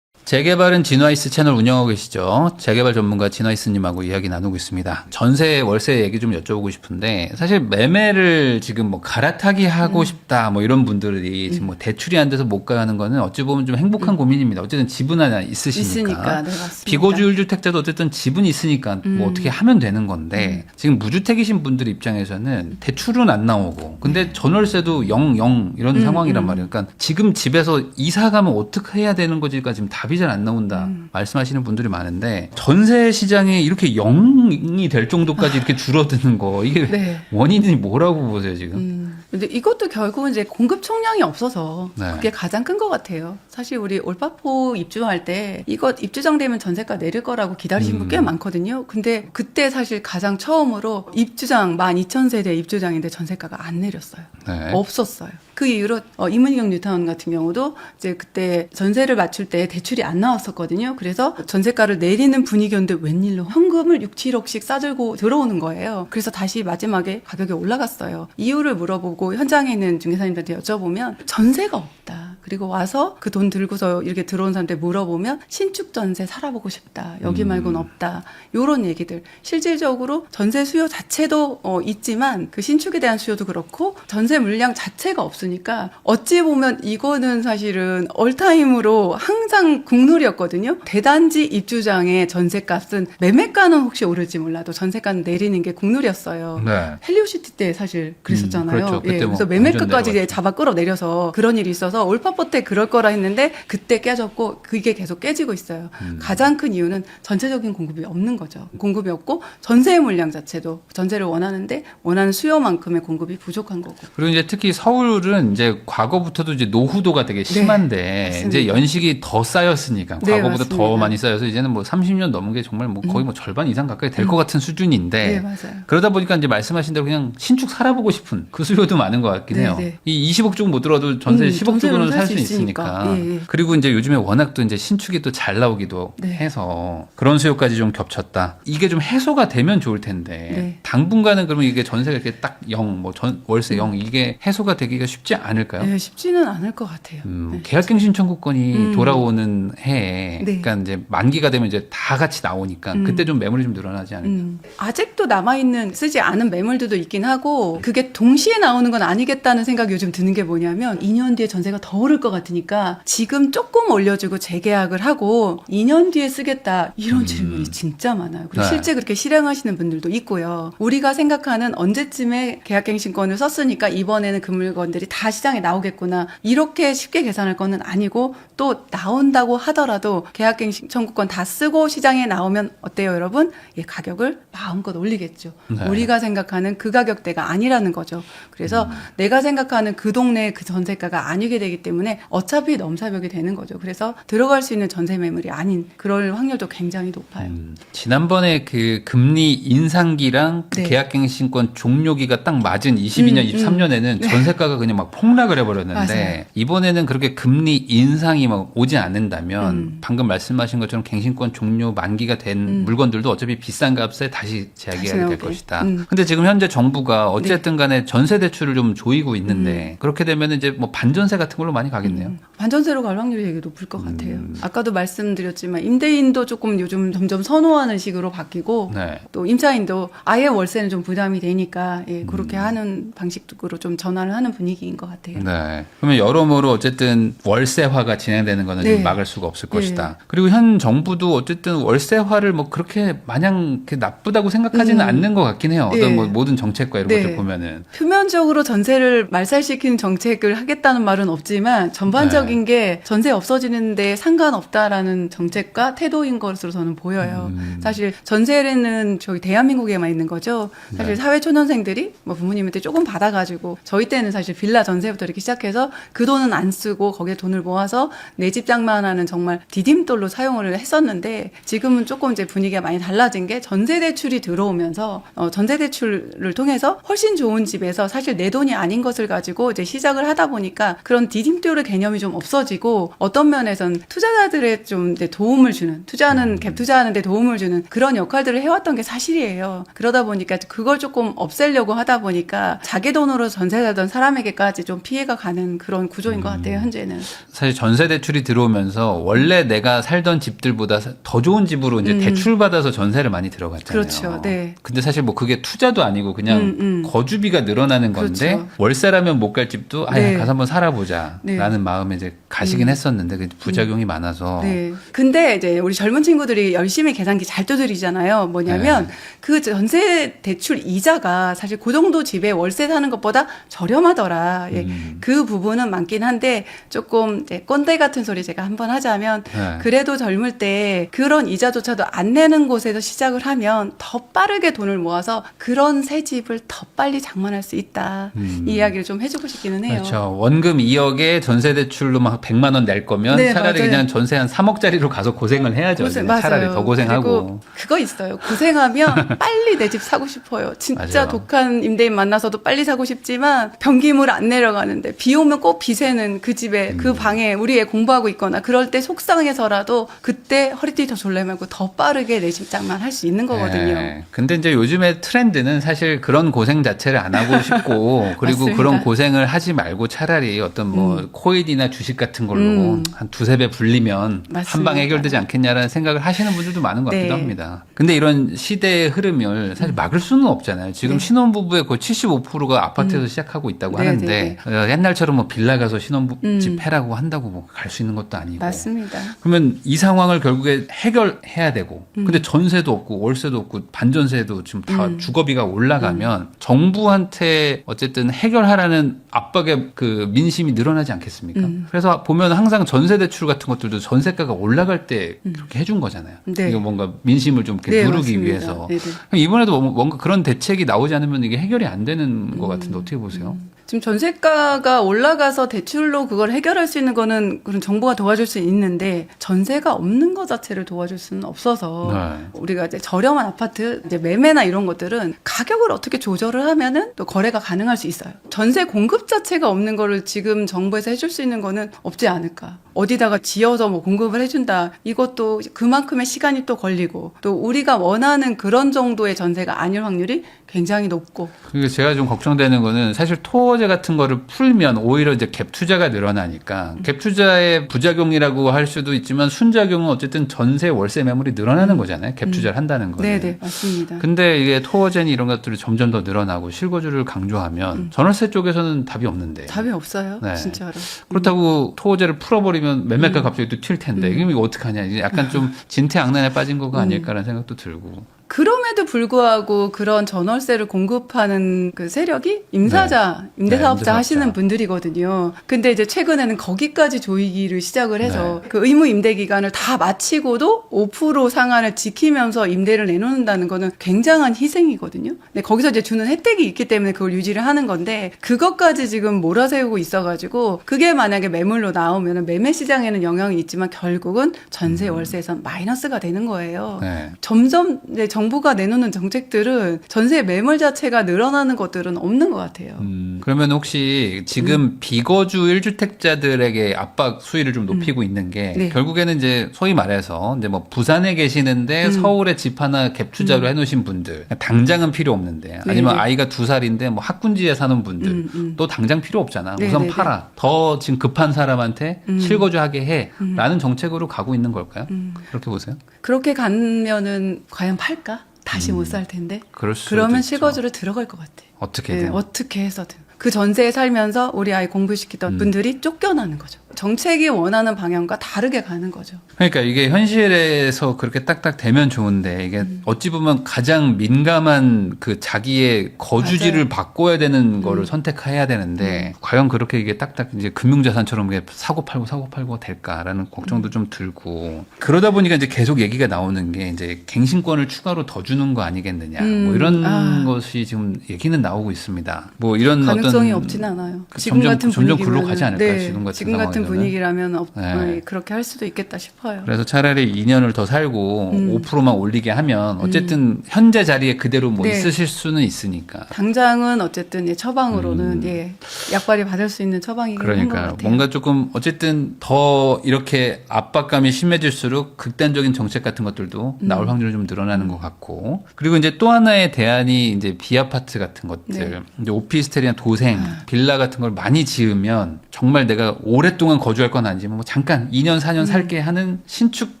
재개발은 진화이스 채널 운영하고 계시죠. 재개발 전문가 진화이스님하고 이야기 나누고 있습니다. 전세, 월세 얘기 좀 여쭤보고 싶은데 사실 매매를 지금 뭐 갈아타기 하고 싶다 뭐 이런 분들이 지금 뭐 대출이 안 돼서 못 가는 거는 어찌 보면 좀 행복한 고민입니다. 어쨌든 집은 하나 있으시니까. 네, 맞습니다. 비고지율 주택자도 어쨌든 집은 있으니까 뭐 어떻게 하면 되는 건데 지금 무주택이신 분들 입장에서는 대출은 안 나오고 근데 전월세도 0 이런 상황이란 말이에요. 그러니까 지금 집에서 이사 가면 어떻게 해야 되는 거지가 지금 답이 잘 안 나온다 말씀하시는 분들이 많은데 전세 시장이 이렇게 0이 될 정도까지 이렇게 줄어드는 거 이게 네. 원인이 뭐라고 보세요 지금? 근데 이것도 결국은 이제 공급 총량이 없어서 네. 그게 가장 큰 것 같아요. 사실 우리 올파포 입주할 때 이거 입주장되면 전세가 내릴 거라고 기다리신 분 꽤 많거든요. 근데 그때 사실 가장 처음으로 입주장 12,000세대 입주장인데 전세가가 안 내렸어요. 네. 없었어요. 그 이후로 이문경 뉴타운 같은 경우도 이제 그때 전세를 맞출 때 대출이 안 나왔었거든요. 그래서 전세가를 내리는 분위기였는데 웬일로 현금을 6, 7억씩 싸들고 들어오는 거예요. 그래서 다시 마지막에 가격이 올라갔어요. 이유를 물어보고 현장에 있는 중개사님들한테 여쭤보면 전세가 없다. 그리고 와서 그 돈 들고서 이렇게 들어온 사람한테 물어보면 신축 전세 살아보고 싶다. 여기 말고는 없다. 요런 얘기들. 실질적으로 전세 수요 자체도 있지만 그 신축에 대한 수요도 그렇고 전세 물량 자체가 없으니까 어찌 보면 이거는 사실은 얼타임으로 항상 국룰이었거든요. 대단지 입주장의 전세값은 매매가는 혹시 오를지 몰라도 전세가는 내리는 게 국룰이었어요. 네. 헬리오시티 때 사실 그랬었잖아요. 그렇죠. 그때 뭐 그래서 매매가까지 완전 이제 잡아 끌어내려서 그런 일이 있어서 올파포 때 그럴 거라 했는데 그때 깨졌고 그게 계속 깨지고 있어요. 가장 큰 이유는 전체적인 공급이 없는 거죠. 공급이 없고 전세 물량 자체도 전세를 원하는데 원하는 수요만큼의 공급이 부족한 거고. 그리고 이제 특히 서울은 이제 과거부터도 이제 노후도가 되게 심한데 맞습니다. 이제 연식이 더 쌓였으니까 네, 과거보다 더 맞습니다. 많이 쌓여서 이제는 뭐 30년 넘은 게 정말 뭐 거의 뭐 절반 이상 가까이 될 것 같은 수준인데 네, 맞아요. 그러다 보니까 이제 말씀하신 대로 그냥 신축 살아보고 싶은 그 수요도 많은 것 같긴 네, 해요. 네. 이 20억 주고 못 들어도 전세 10억 주고는 살 수 있으니까. 예, 예. 그리고 이제 요즘에 워낙 또 이제 신축이 또 잘 나오기도 네. 해서 그런 수요까지 좀 겹쳤다. 이게 좀 해소가 되면 좋을 텐데 네. 당분간은 그러면 이게 전세가 이렇게 딱 0, 뭐 월세 0 이게 해소가 되기가 쉽지 않을까요? 네, 쉽지는 않을 것 같아요. 네. 계약갱신 청구권이 돌아오는 해에 네. 그러니까 이제 만기가 되면 이제 다 같이 나오니까 그때 좀 매물이 좀 늘어나지 않을까. 아직도 남아있는 쓰지 않은 매물들도 있긴 하고 그게 동시에 나오는 건 아니겠다는 생각이 요즘 드는 게 뭐냐면 2년 뒤에 전세가 더 오를 것 같으니까 지금 조금 올려주고 재계약을 하고 2년 뒤에 쓰겠다 이런 질문이 진짜 많아요. 그리고 네. 실제 그렇게 실행하시는 분들도 있고요. 우리가 생각하는 언제쯤에 계약갱신권을 썼으니까 이번에는 그 물건들이 다 시장에 나오겠구나 이렇게 쉽게 계산할 거는 아니고 또 나온다고 하더라도 계약갱신 청구권 다 쓰고 시장에 나오면 어때요, 여러분? 예, 가격을 마음껏 올리겠죠. 네. 우리가 생각하는 그 가격대가 아니라는 거죠. 그래서 내가 생각하는 그 동네 그 전세가가 아니게 되기 때문에 어차피 넘사벽이 되는 거죠. 그래서 들어갈 수 있는 전세 매물이 아닌 그럴 확률도 굉장히 높아요. 지난번에 그 금리 인상기랑 그 네. 계약갱신권 종료기가 딱 맞은 22년, 23년에는 전세가가 그냥 막 폭락을 해버렸는데 맞아요. 이번에는 그렇게 금리 인상이 막 오지 않는다면 방금 말씀하신 것처럼 갱신권 종료 만기가 된 물건들도 어차피 비싼 값에 다시 재계약이 다시 될 나오게. 것이다. 근데 지금 현재 정부가 어쨌든 간에 전세 대출을 좀 조이고 있는데 그렇게 되면 이제 뭐 반전세 같은 걸로 많이 가겠네요. 반전세로 갈 확률이 되게 높을 것 같아요. 아까도 말씀드렸지만 임대인도 조금 요즘 점점 선호하는 식으로 바뀌고 네. 또 임차인도 아예 월세는 좀 부담이 되니까 예, 그렇게 하는 방식으로 좀 전환을 하는 분위기인 것 같아요. 네. 그러면 여러모로 어쨌든 월세화가 진행되는 거는 네. 좀 막을 수가 없을 네. 것이다. 그리고 현 정부도 어쨌든 월세화를 뭐 그렇게 마냥 이렇게 나쁘다고 생각하지는 않는 것 같긴 해요. 어떤 네. 뭐 모든 정책과 이런 네. 것들 보면은. 표면적으로 전세를 말살시키는 정책을 하겠다는 말은 없지만 전반적인 게 전세 없어지는데 상관없다라는 정책과 태도인 것으로 저는 보여요. 사실 전세는 저희 대한민국에만 있는 거죠. 사실 사회초년생들이 뭐 부모님한테 조금 받아가지고 저희 때는 사실 빌라 전세부터 이렇게 시작해서 그 돈은 안 쓰고 거기에 돈을 모아서 내 집 장만하는 정말 디딤돌로 사용을 했었는데 지금은 조금 이제 분위기가 많이 달라진 게 전세 대출이 들어오면서 전세 대출을 통해서 훨씬 좋은 집에서 사실 내 돈이 아닌 것을 가지고 이제 시작을 하다 보니까 그런 디딤돌의 개념이 좀 없어지고 어떤 면에선 투자자들의 좀 이제 도움을 주는 투자는 갭 투자하는 데 도움을 주는 그런 역할들을 해왔던 게 사실이에요. 그러다 보니까 그걸 조금 없애려고 하다 보니까 자기 돈으로 전세 사던 사람에게까지 좀 피해가 가는 그런 구조인 것 같아요. 현재는. 사실 전세 대출이 들어오면서 원래 내가 살던 집들보다 더 좋은 집으로 이제 대출 받아서 전세를 많이 들어갔잖아요. 그렇죠. 네. 근데 사실 뭐 그게 투자도 아니고 그냥 거주비가 늘어나는 건데 그렇죠. 월세라면 못 갈 집도 네. 가서 한번 살아보자라는 네. 마음에 이제 가시긴 했었는데 그 부작용이 많아서. 네. 근데 이제 우리 젊은 친구들이 열심히 계산기 잘 두드리잖아요. 뭐냐면 그 전세 대출 이자가 사실 그 정도 집에 월세 사는 것보다 저렴하더라. 예. 그 부분은 많긴 한데 조금 이제 꼰대 같은 소리 제가 한번 하자면 네. 그래도 젊을 때 그런 이자조차도 안 내는 곳에서 시작을 하면 더 빠르게 돈을 모아서 그런 새 집을 더 빨리 장만할 수 있다. 이 이야기를 좀 해주고 싶기는 해요. 그렇죠. 원금 2억에 전세 대출로 막 100만 원 낼 거면 네, 차라리 맞아요. 그냥 전세 한 3억짜리로 가서 고생을 해야죠. 그냥 차라리 더 고생하고. 그리고 그거 있어요. 고생하면 빨리 내 집 사고 싶어요. 진짜 맞아요. 독한 임대인 만나서도 빨리 사고 싶지만 변기물 안 내려가는데 비 오면 꼭 비새는 그 집에 그 방에 우리 애 공부하고 있거나 그럴 때 속상해서라도 그때 허리띠 더 졸라매고 더 빠르게 내 집 장만할 수 있는 거거든요. 네. 근데 이제 요즘에 트렌드는 사실 그런 고생 자체를 안 하고 싶고 그리고 맞습니다. 그런 고생을 하지 말고 차라리 어떤 뭐 코인이나 주식 같은 걸로 한 두세 배 불리면 맞습니다. 한 방에 해결되지 않겠냐라는 생각을 하시는 분들도 많은 것 같기도 네. 합니다. 근데 이런 시대의 흐름을 사실 막을 수는 없잖아요. 지금 신혼부부의 거의 75%가 아파트에서 시작하고 있다고 네, 하는데 옛날처럼 뭐 빌라 가서 신혼집 해라고 한다고 뭐 갈 수 있는 것도 아니고. 맞습니다. 그러면 이 상황을 결국에 해결해야 되고 근데 전세도 없고 월세도 없고 반전세도 지금 다 주거비가 올라가면 정부한테 어쨌든 해결하라는 압박의 그 민심이 늘어나지 않겠습니까? 그래서 보면 항상 전세 대출 같은 것들도 전세가가 올라갈 때 그렇게 해준 거잖아요. 네. 이거 뭔가 민심을 좀 이렇게 네, 누르기 맞습니다. 위해서. 네네. 이번에도 뭔가 그런 대책이 나오지 않으면 이게 해결이 안 되는 것 같은데 어떻게 보세요? 지금 전세가가 올라가서 대출로 그걸 해결할 수 있는 거는 그런 정부가 도와줄 수 있는데 전세가 없는 것 자체를 도와줄 수는 없어서 네. 우리가 이제 저렴한 아파트 이제 매매나 이런 것들은 가격을 어떻게 조절을 하면은 또 거래가 가능할 수 있어요. 전세 공급 자체가 없는 거를 지금 정부에서 해줄 수 있는 거는 없지 않을까. 어디다가 지어서 뭐 공급을 해준다. 이것도 그만큼의 시간이 또 걸리고 또 우리가 원하는 그런 정도의 전세가 아닐 확률이 굉장히 높고. 그리고 제가 좀 걱정되는 거는 사실 토어제 같은 거를 풀면 오히려 이제 갭 투자가 늘어나니까 갭 투자의 부작용이라고 할 수도 있지만 순작용은 어쨌든 전세 월세 매물이 늘어나는 거잖아요. 갭 투자를 한다는 거는. 네네 맞습니다. 근데 이게 토어제니 이런 것들이 점점 더 늘어나고 실거주를 강조하면 전월세 쪽에서는 답이 없는데. 답이 없어요. 네. 진짜로. 그렇다고 토어제를 풀어버리면 매매가 갑자기 또 튈 텐데 이거 어떡하냐. 이제 약간 좀 진퇴양난에 빠진 거가 아닐까라는 생각도 들고. 그럼에도 불구하고 그런 전월세를 공급하는 그 세력이 임사자, 임대사업자 임대사업자. 하시는 분들이거든요. 근데 이제 최근에는 거기까지 조이기를 시작을 해서 그 의무 임대 기간을 다 마치고도 5% 상한을 지키면서 임대를 내놓는다는 거는 굉장한 희생이거든요. 근데 거기서 이제 주는 혜택이 있기 때문에 그걸 유지를 하는 건데 그것까지 지금 몰아세우고 있어가지고 그게 만약에 매물로 나오면 매매 시장에는 영향이 있지만 결국은 전세 월세에선 마이너스가 되는 거예요. 네. 점점 이제 정부가 내놓는 정책들은 전세 매물 자체가 늘어나는 것들은 없는 것 같아요. 그러면 혹시 지금 비거주 1주택자들에게 압박 수위를 좀 높이고 있는 게 네. 결국에는 이제 소위 말해서 이제 뭐 부산에 계시는데 서울에 집 하나 갭 투자로 해놓으신 분들 당장은 필요 없는데 아니면 네네. 아이가 2살인데 뭐 학군지에 사는 분들 또 당장 필요 없잖아. 우선 네네네. 팔아. 더 지금 급한 사람한테 실거주하게 해라는 정책으로 가고 있는 걸까요? 그렇게 보세요? 그렇게 가면은 과연 팔까? 다시 못 살 텐데. 그럴 수도 그러면 있죠. 실거주로 들어갈 것 같아. 어떻게든. 네, 어떻게 해서든. 그 전세에 살면서 우리 아이 공부시키던 분들이 쫓겨나는 거죠. 정책이 원하는 방향과 다르게 가는 거죠. 그러니까 이게 현실에서 그렇게 딱딱 되면 좋은데 이게 어찌 보면 가장 민감한 그 자기의 거주지를 맞아요. 바꿔야 되는 거를 선택해야 되는데 과연 그렇게 이게 딱딱 이제 금융자산처럼 이게 사고 팔고 될까라는 걱정도 좀 들고 그러다 보니까 이제 계속 얘기가 나오는 게 이제 갱신권을 추가로 더 주는 거 아니겠느냐 뭐 이런 것이 지금 얘기는 나오고 있습니다. 뭐 이런 가능성이 어떤 없진 않아요. 점점 글로 가지 않을까 네, 지금 같은 지금 같은 상황이면은. 분위기라면 네. 그렇게 할 수도 있겠다 싶어요. 그래서 차라리 2년을 더 살고 5%만 올리게 하면 어쨌든 현재 자리에 그대로 뭐 네. 있으실 수는 있으니까. 당장은 어쨌든 예, 처방으로는 예, 약발이 받을 수 있는 처방이긴 한것 그러니까 같아요. 뭔가 조금 어쨌든 더 이렇게 압박감이 심해질수록 극단적인 정책 같은 것들도 나올 확률이 좀 늘어나는 것 같고 그리고 이제 또 하나의 대안이 이제 비아파트 같은 것들 네. 이제 오피스텔이나 도생 빌라 같은 걸 많이 지으면 정말 내가 오랫동안 거주할 건 아니지만 뭐 잠깐 2년 4년 살게 하는 신축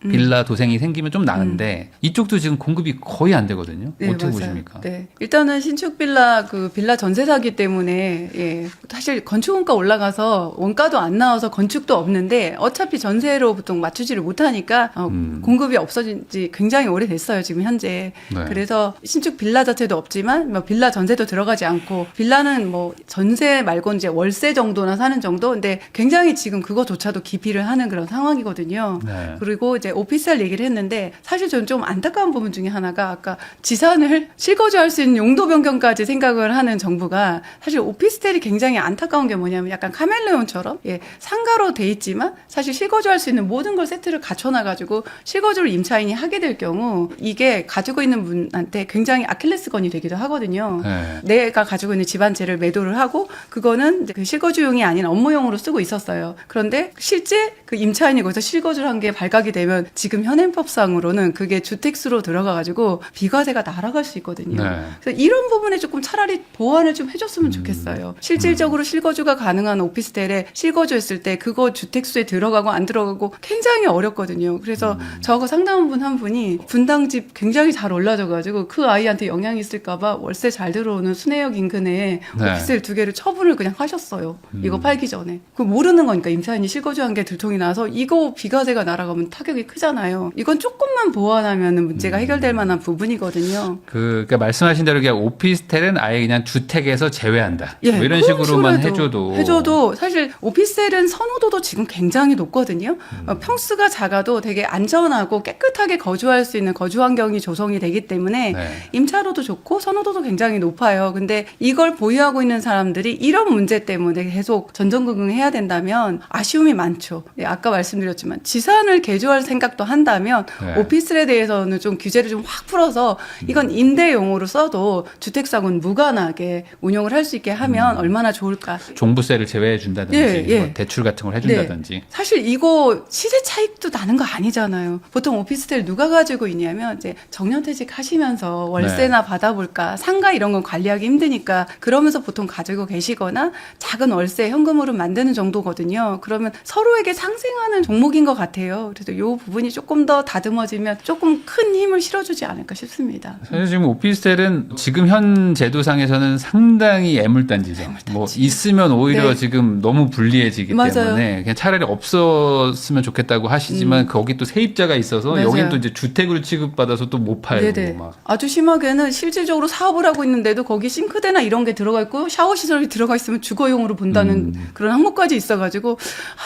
빌라 도생이 생기면 좀 나은데 이쪽도 지금 공급이 거의 안 되거든요. 네, 어떻게 맞아요. 보십니까? 네. 일단은 신축 빌라 그 빌라 전세 사기 때문에 예. 사실 건축 원가 올라가서 원가도 안 나와서 건축도 없는데 어차피 전세로 보통 맞추지를 못하니까 공급이 없어진 지 굉장히 오래됐어요. 지금 현재. 네. 그래서 신축 빌라 자체도 없지만 뭐 빌라 전세도 들어가지 않고 빌라는 뭐 전세 말고 이제 월세 정도나 사는 정도. 근데 굉장히 지금 그거조차도 기피를 하는 그런 상황이거든요. 네. 그리고 이제 오피스텔 얘기를 했는데 사실 저는 좀 안타까운 부분 중에 하나가 아까 지산을 실거주할 수 있는 용도 변경까지 생각을 하는 정부가 사실 오피스텔이 굉장히 안타까운 게 뭐냐면 약간 카멜레온처럼 예, 상가로 돼 있지만 사실 실거주할 수 있는 모든 걸 세트를 갖춰놔가지고 실거주를 임차인이 하게 될 경우 이게 가지고 있는 분한테 굉장히 아킬레스건이 되기도 하거든요. 네. 내가 가지고 있는 집안채를 매도를 하고 그거는 이제 그 실거주용이 아닌 업무용으로 쓰고 있었어요. 그런데 실제 그 임차인이 거기서 실거주를 한 게 발각이 되면 지금 현행법상으로는 그게 주택수로 들어가가지고 비과세가 날아갈 수 있거든요. 네. 그래서 이런 부분에 조금 차라리 보완을 좀 해줬으면 좋겠어요. 실질적으로 실거주가 가능한 오피스텔에 실거주했을 때 그거 주택수에 들어가고 안 들어가고 굉장히 어렵거든요. 그래서 저하고 상담한 분 한 분이 분당집 굉장히 잘 올라져가지고 그 아이한테 영향이 있을까봐 월세 잘 들어오는 순회역 인근에 네. 오피스텔 2개를 처분을 그냥 하셨어요. 이거 팔기 전에. 그 모르는 거니까 임차인이 실거주한 게 들통이 나서 이거 비과세가 날아가면 타격이 크잖아요. 이건 조금만 보완하면 문제가 해결될 만한 부분이거든요. 그러니까 말씀하신 대로 그냥 오피스텔은 아예 그냥 주택에서 제외한다. 예, 뭐 이런 그런 식으로만 식으로 해줘도 사실 오피스텔은 선호도도 지금 굉장히 높거든요. 평수가 작아도 되게 안전하고 깨끗하게 거주할 수 있는 거주 환경이 조성이 되기 때문에 네. 임차료도 좋고 선호도도 굉장히 높아요. 근데 이걸 보유하고 있는 사람들이 이런 문제 때문에 계속 전전긍긍해야 된다면 아쉬움이 많죠. 예, 아까 말씀드렸지만 지산을 개조할 생각도 한다면 네. 오피스텔에 대해서는 좀 규제를 좀 확 풀어서 이건 임대용으로 써도 주택사고는 무관하게 운영을 할 수 있게 하면 얼마나 좋을까. 종부세를 제외해 준다든지 예, 예. 뭐 대출 같은 걸 해준다든지. 네. 사실 이거 시세 차익도 나는 거 아니잖아요. 보통 오피스텔 누가 가지고 있냐면 이제 정년퇴직 하시면서 월세나 네. 받아볼까 상가 이런 건 관리하기 힘드니까 그러면서 보통 가지고 계시거나 작은 월세 현금으로 만드는 정도거든요. 하거든요. 그러면 서로에게 상생하는 종목인 것 같아요. 그래서 이 부분이 조금 더 다듬어지면 조금 큰 힘을 실어주지 않을까 싶습니다. 사실 지금 오피스텔은 지금 현 제도상에서는 상당히 애물단지죠. 뭐 있으면 오히려 네. 지금 너무 불리해지기 맞아요. 때문에 그냥 차라리 없었으면 좋겠다고 하시지만 거기 또 세입자가 있어서 맞아요. 여기는 또 이제 주택으로 취급받아서 또 못 팔고 네네. 막. 아주 심하게는 실질적으로 사업을 하고 있는데도 거기 싱크대나 이런 게 들어가 있고 샤워 시설이 들어가 있으면 주거용으로 본다는 그런 항목까지 있어가지고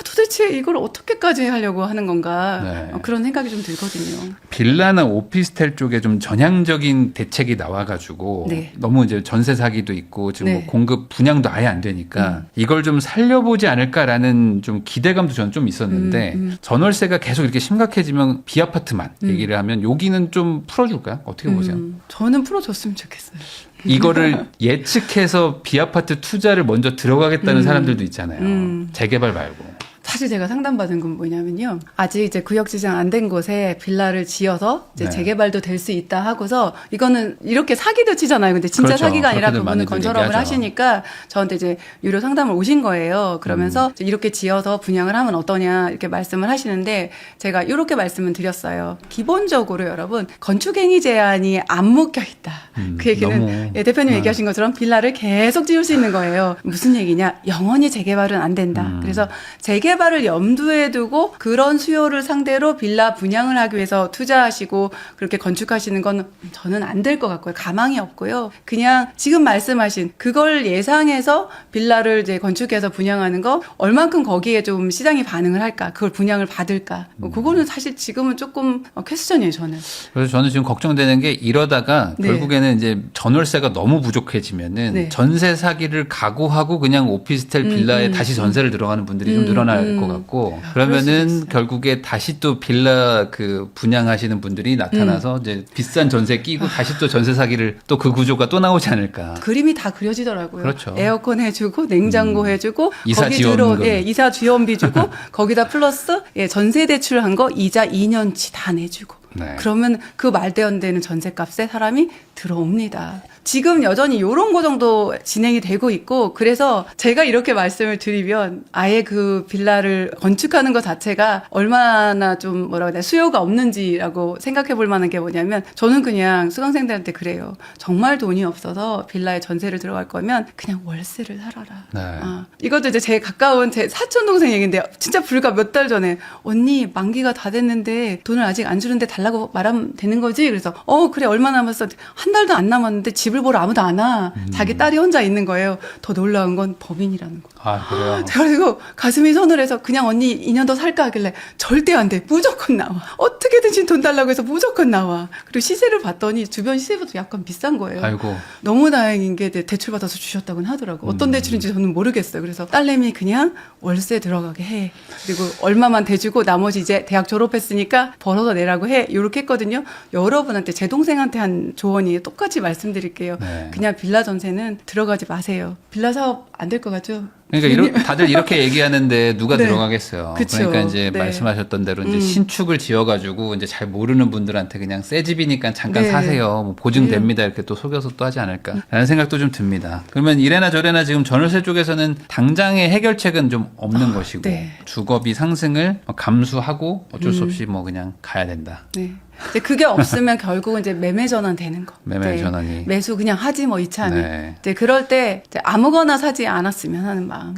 도대체 이걸 어떻게까지 하려고 하는 건가 네. 그런 생각이 좀 들거든요. 빌라나 오피스텔 쪽에 좀 전향적인 대책이 나와가지고 네. 너무 이제 전세 사기도 있고 지금 네. 뭐 공급 분양도 아예 안 되니까 이걸 좀 살려보지 않을까라는 좀 기대감도 저는 좀 있었는데 전월세가 계속 이렇게 심각해지면 비아파트만 얘기를 하면 여기는 좀 풀어줄까요? 어떻게 보세요? 저는 풀어줬으면 좋겠어요. 이거를 예측해서 비아파트 투자를 먼저 들어가겠다는 사람들도 있잖아요. 재개발 말고. 사실 제가 상담받은 건 뭐냐면요. 아직 이제 구역 지정 안 된 곳에 빌라를 지어서 이제 네. 재개발도 될 수 있다 하고서 이거는 이렇게 사기도 치잖아요. 근데 진짜 그렇죠. 사기가 아니라 그렇게들 그분은 많이들 건설업을 얘기하죠. 하시니까 저한테 이제 유료 상담을 오신 거예요. 그러면서 이제 이렇게 지어서 분양을 하면 어떠냐 이렇게 말씀을 하시는데 제가 이렇게 말씀을 드렸어요. 기본적으로 여러분 건축행위 제한이 안 묶여 있다. 그 얘기는 너무, 예, 대표님 네. 얘기하신 것처럼 빌라를 계속 지을 수 있는 거예요. 무슨 얘기냐? 영원히 재개발은 안 된다. 그래서 재개발을 염두에 두고 그런 수요를 상대로 빌라 분양을 하기 위해서 투자하시고 그렇게 건축하시는 건 저는 안 될 것 같고요. 가망이 없고요. 그냥 지금 말씀하신 그걸 예상해서 빌라를 이제 건축해서 분양하는 거 얼만큼 거기에 좀 시장이 반응을 할까? 그걸 분양을 받을까? 그거는 사실 지금은 조금 퀘스천이에요, 저는. 그래서 저는 지금 걱정되는 게 이러다가 네. 결국에는 이제 전월세가 너무 부족해지면은 네. 전세 사기를 각오하고 그냥 오피스텔 빌라에 다시 전세를 들어가는 분들이 좀 늘어날 것 같고 그럴 수도 그러면은 있어요. 결국에 다시 또 빌라 그 분양하시는 분들이 나타나서 이제 비싼 전세 끼고 다시 또 전세 사기를 또 그 구조가 또 나오지 않을까. 그림이 다 그려지더라고요. 그렇죠. 에어컨 해주고 냉장고 해주고 이사 거기 지원금. 이사 지원비 주고 거기다 플러스 전세 대출한 거 이자 2년치 다 내주고. 네. 그러면 그 말도 안 되는 전세값에 사람이 들어옵니다. 지금 여전히 요런 거 정도 진행이 되고 있고 그래서 제가 이렇게 말씀을 드리면 아예 그 빌라를 건축하는 것 자체가 얼마나 좀 뭐라고 해야 되나 수요가 없는지라고 생각해 볼 만한 게 뭐냐면 저는 그냥 수강생들한테 그래요. 정말 돈이 없어서 빌라에 전세를 들어갈 거면 그냥 월세를 살아라. 네. 이것도 이제 제 가까운 제 사촌 동생 얘기인데 진짜 불과 몇 달 전에 언니 만기가 다 됐는데 돈을 아직 안 주는데 달라고 말하면 되는 거지? 그래서 그래 얼마 남았어? 한 달도 안 남았는데 집을 보러 아무도 안 와. 자기 딸이 혼자 있는 거예요. 더 놀라운 건 법인이라는 거. 아, 그래요? 그래가지고 가슴이 서늘해서 그냥 언니 2년 더 살까 하길래 절대 안 돼. 무조건 나와. 어떻게든지 돈 달라고 해서 무조건 나와. 그리고 시세를 봤더니 주변 시세보다 약간 비싼 거예요. 아이고. 너무 다행인 게 대출 받아서 주셨다고는 하더라고. 어떤 대출인지 저는 모르겠어요. 그래서 딸내미 그냥 월세 들어가게 해. 그리고 얼마만 대주고 나머지 이제 대학 졸업했으니까 벌어서 내라고 해. 이렇게 했거든요. 여러분한테 제 동생한테 한 조언이 똑같이 말씀드릴게요. 네. 그냥 빌라 전세는 들어가지 마세요. 빌라 사업 안 될 것 같죠? 그러니까 다들 이렇게 얘기하는데 누가 네. 들어가겠어요. 그쵸. 그러니까 이제 네. 말씀하셨던 대로 이제 신축을 지어가지고 이제 잘 모르는 분들한테 그냥 새 집이니까 잠깐 네. 사세요. 뭐 보증됩니다. 이렇게 또 속여서 또 하지 않을까라는 생각도 좀 듭니다. 그러면 이래나 저래나 지금 전월세 쪽에서는 당장의 해결책은 좀 없는 것이고 네. 주거비 상승을 감수하고 어쩔 수 없이 뭐 그냥 가야 된다. 네. 이제 그게 없으면 결국은 이제 매매 전환 되는 거. 매매 이제 전환이. 매수 그냥 하지 뭐 이참에. 네. 이제 그럴 때 이제 아무거나 사지 않았으면 하는 마음.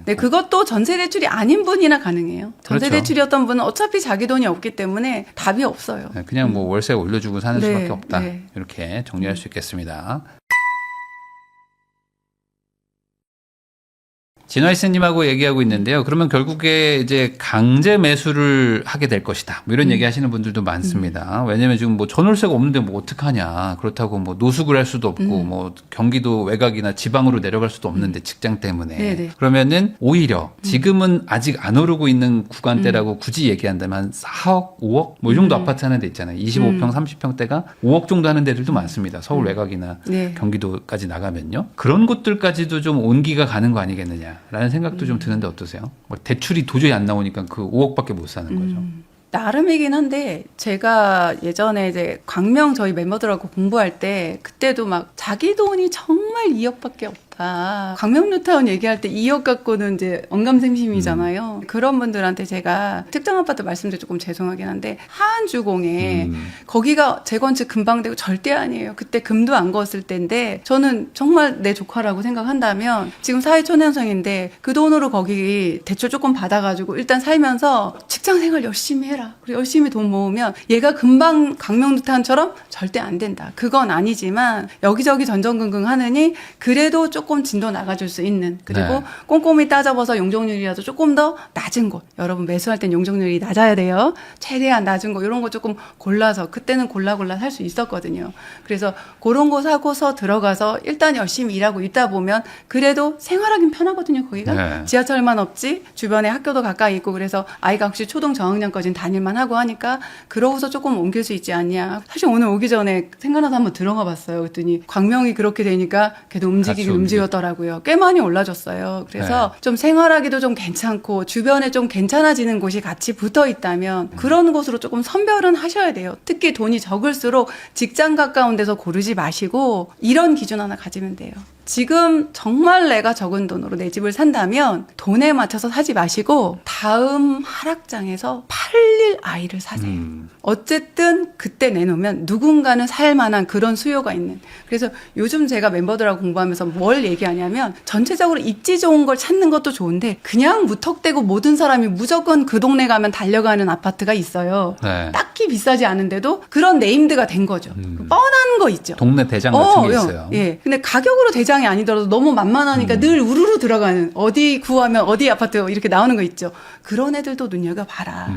네, 그것도 전세 대출이 아닌 분이나 가능해요. 전세 그렇죠. 대출이었던 분은 어차피 자기 돈이 없기 때문에 답이 없어요. 네, 그냥 뭐 월세 올려주고 사는 네, 수밖에 없다. 네. 이렇게 정리할 수 있겠습니다. 진화이스님하고 얘기하고 있는데요. 그러면 결국에 이제 강제 매수를 하게 될 것이다. 뭐 이런 얘기 하시는 분들도 많습니다. 왜냐면 지금 뭐 전월세가 없는데 뭐 어떡하냐. 그렇다고 뭐 노숙을 할 수도 없고 뭐 경기도 외곽이나 지방으로 내려갈 수도 없는데 직장 때문에. 네네. 그러면은 오히려 지금은 아직 안 오르고 있는 구간대라고 굳이 얘기한다면 4억, 5억 뭐 이 정도 아파트 하는 데 있잖아요. 25평, 30평대가 5억 정도 하는 데들도 많습니다. 서울 외곽이나 네. 경기도까지 나가면요. 그런 곳들까지도 좀 온기가 가는 거 아니겠느냐라는 생각도 좀 드는데 어떠세요? 뭐 대출이 도저히 안 나오니까 그 5억밖에 못 사는 거죠. 나름이긴 한데 제가 예전에 이제 광명 저희 멤버들하고 공부할 때 그때도 막 자기 돈이 정말 2억밖에 없다. 하다가 광명뉴타운 얘기할 때 2억 갖고는 이제 언감생심이잖아요. 그런 분들한테 제가 특정 아파트 말씀드려 조금 죄송하긴 한데 하안주공에 거기가 재건축 금방 되고 절대 아니에요. 그때 금도 안 그었을 때인데 저는 정말 내 조카라고 생각한다면 지금 사회초년생인데 그 돈으로 거기 대출 조금 받아가지고 일단 살면서 직장생활 열심히 해라. 그리고 열심히 돈 모으면 얘가 금방 광명뉴타운처럼 절대 안 된다. 그건 아니지만 여기저기 전전긍긍 하느니 그래도 조금 진도 나가줄 수 있는 그리고 네. 꼼꼼히 따져봐서 용적률이라도 조금 더 낮은 곳. 여러분 매수할 땐 용적률이 낮아야 돼요. 최대한 낮은 거 이런 거 조금 골라서 그때는 골라 살 수 있었거든요. 그래서 그런 거 사고서 들어가서 일단 열심히 일하고 있다 보면 그래도 생활하긴 편하거든요. 거기가 네. 지하철만 없지 주변에 학교도 가까이 있고 그래서 아이가 혹시 초등 저학년까지는 다닐만 하고 하니까 그러고서 조금 옮길 수 있지 않냐. 사실 오늘 오기 전에 생각나서 한번 들어가 봤어요. 그랬더니 광명이 그렇게 되니까 걔도 움직이긴 움직였더라고요. 꽤 많이 올라졌어요. 그래서 좀 생활하기도 좀 괜찮고 주변에 좀 괜찮아지는 곳이 같이 붙어 있다면 그런 곳으로 조금 선별은 하셔야 돼요. 특히 돈이 적을수록 직장 가까운 데서 고르지 마시고 이런 기준 하나 가지면 돼요. 지금 정말 내가 적은 돈으로 내 집을 산다면 돈에 맞춰서 사지 마시고 다음 하락장에서 팔릴 아이를 사세요. 어쨌든 그때 내놓으면 누군가는 살 만한 그런 수요가 있는. 그래서 요즘 제가 멤버들하고 공부하면서 뭘 얘기하냐면 전체적으로 입지 좋은 걸 찾는 것도 좋은데 그냥 무턱대고 모든 사람이 무조건 그 동네 가면 달려가는 아파트가 있어요. 네. 딱히 비싸지 않은데도 그런 네임드가 된 거죠. 뻔한 거 있죠. 동네 대장 같은 게 있어요. 예. 근데 가격으로 대장이 아니더라도 너무 만만하니까 늘 우르르 들어가는 어디 구하면 어디 아파트 이렇게 나오는 거 있죠. 그런 애들도 눈여겨봐라.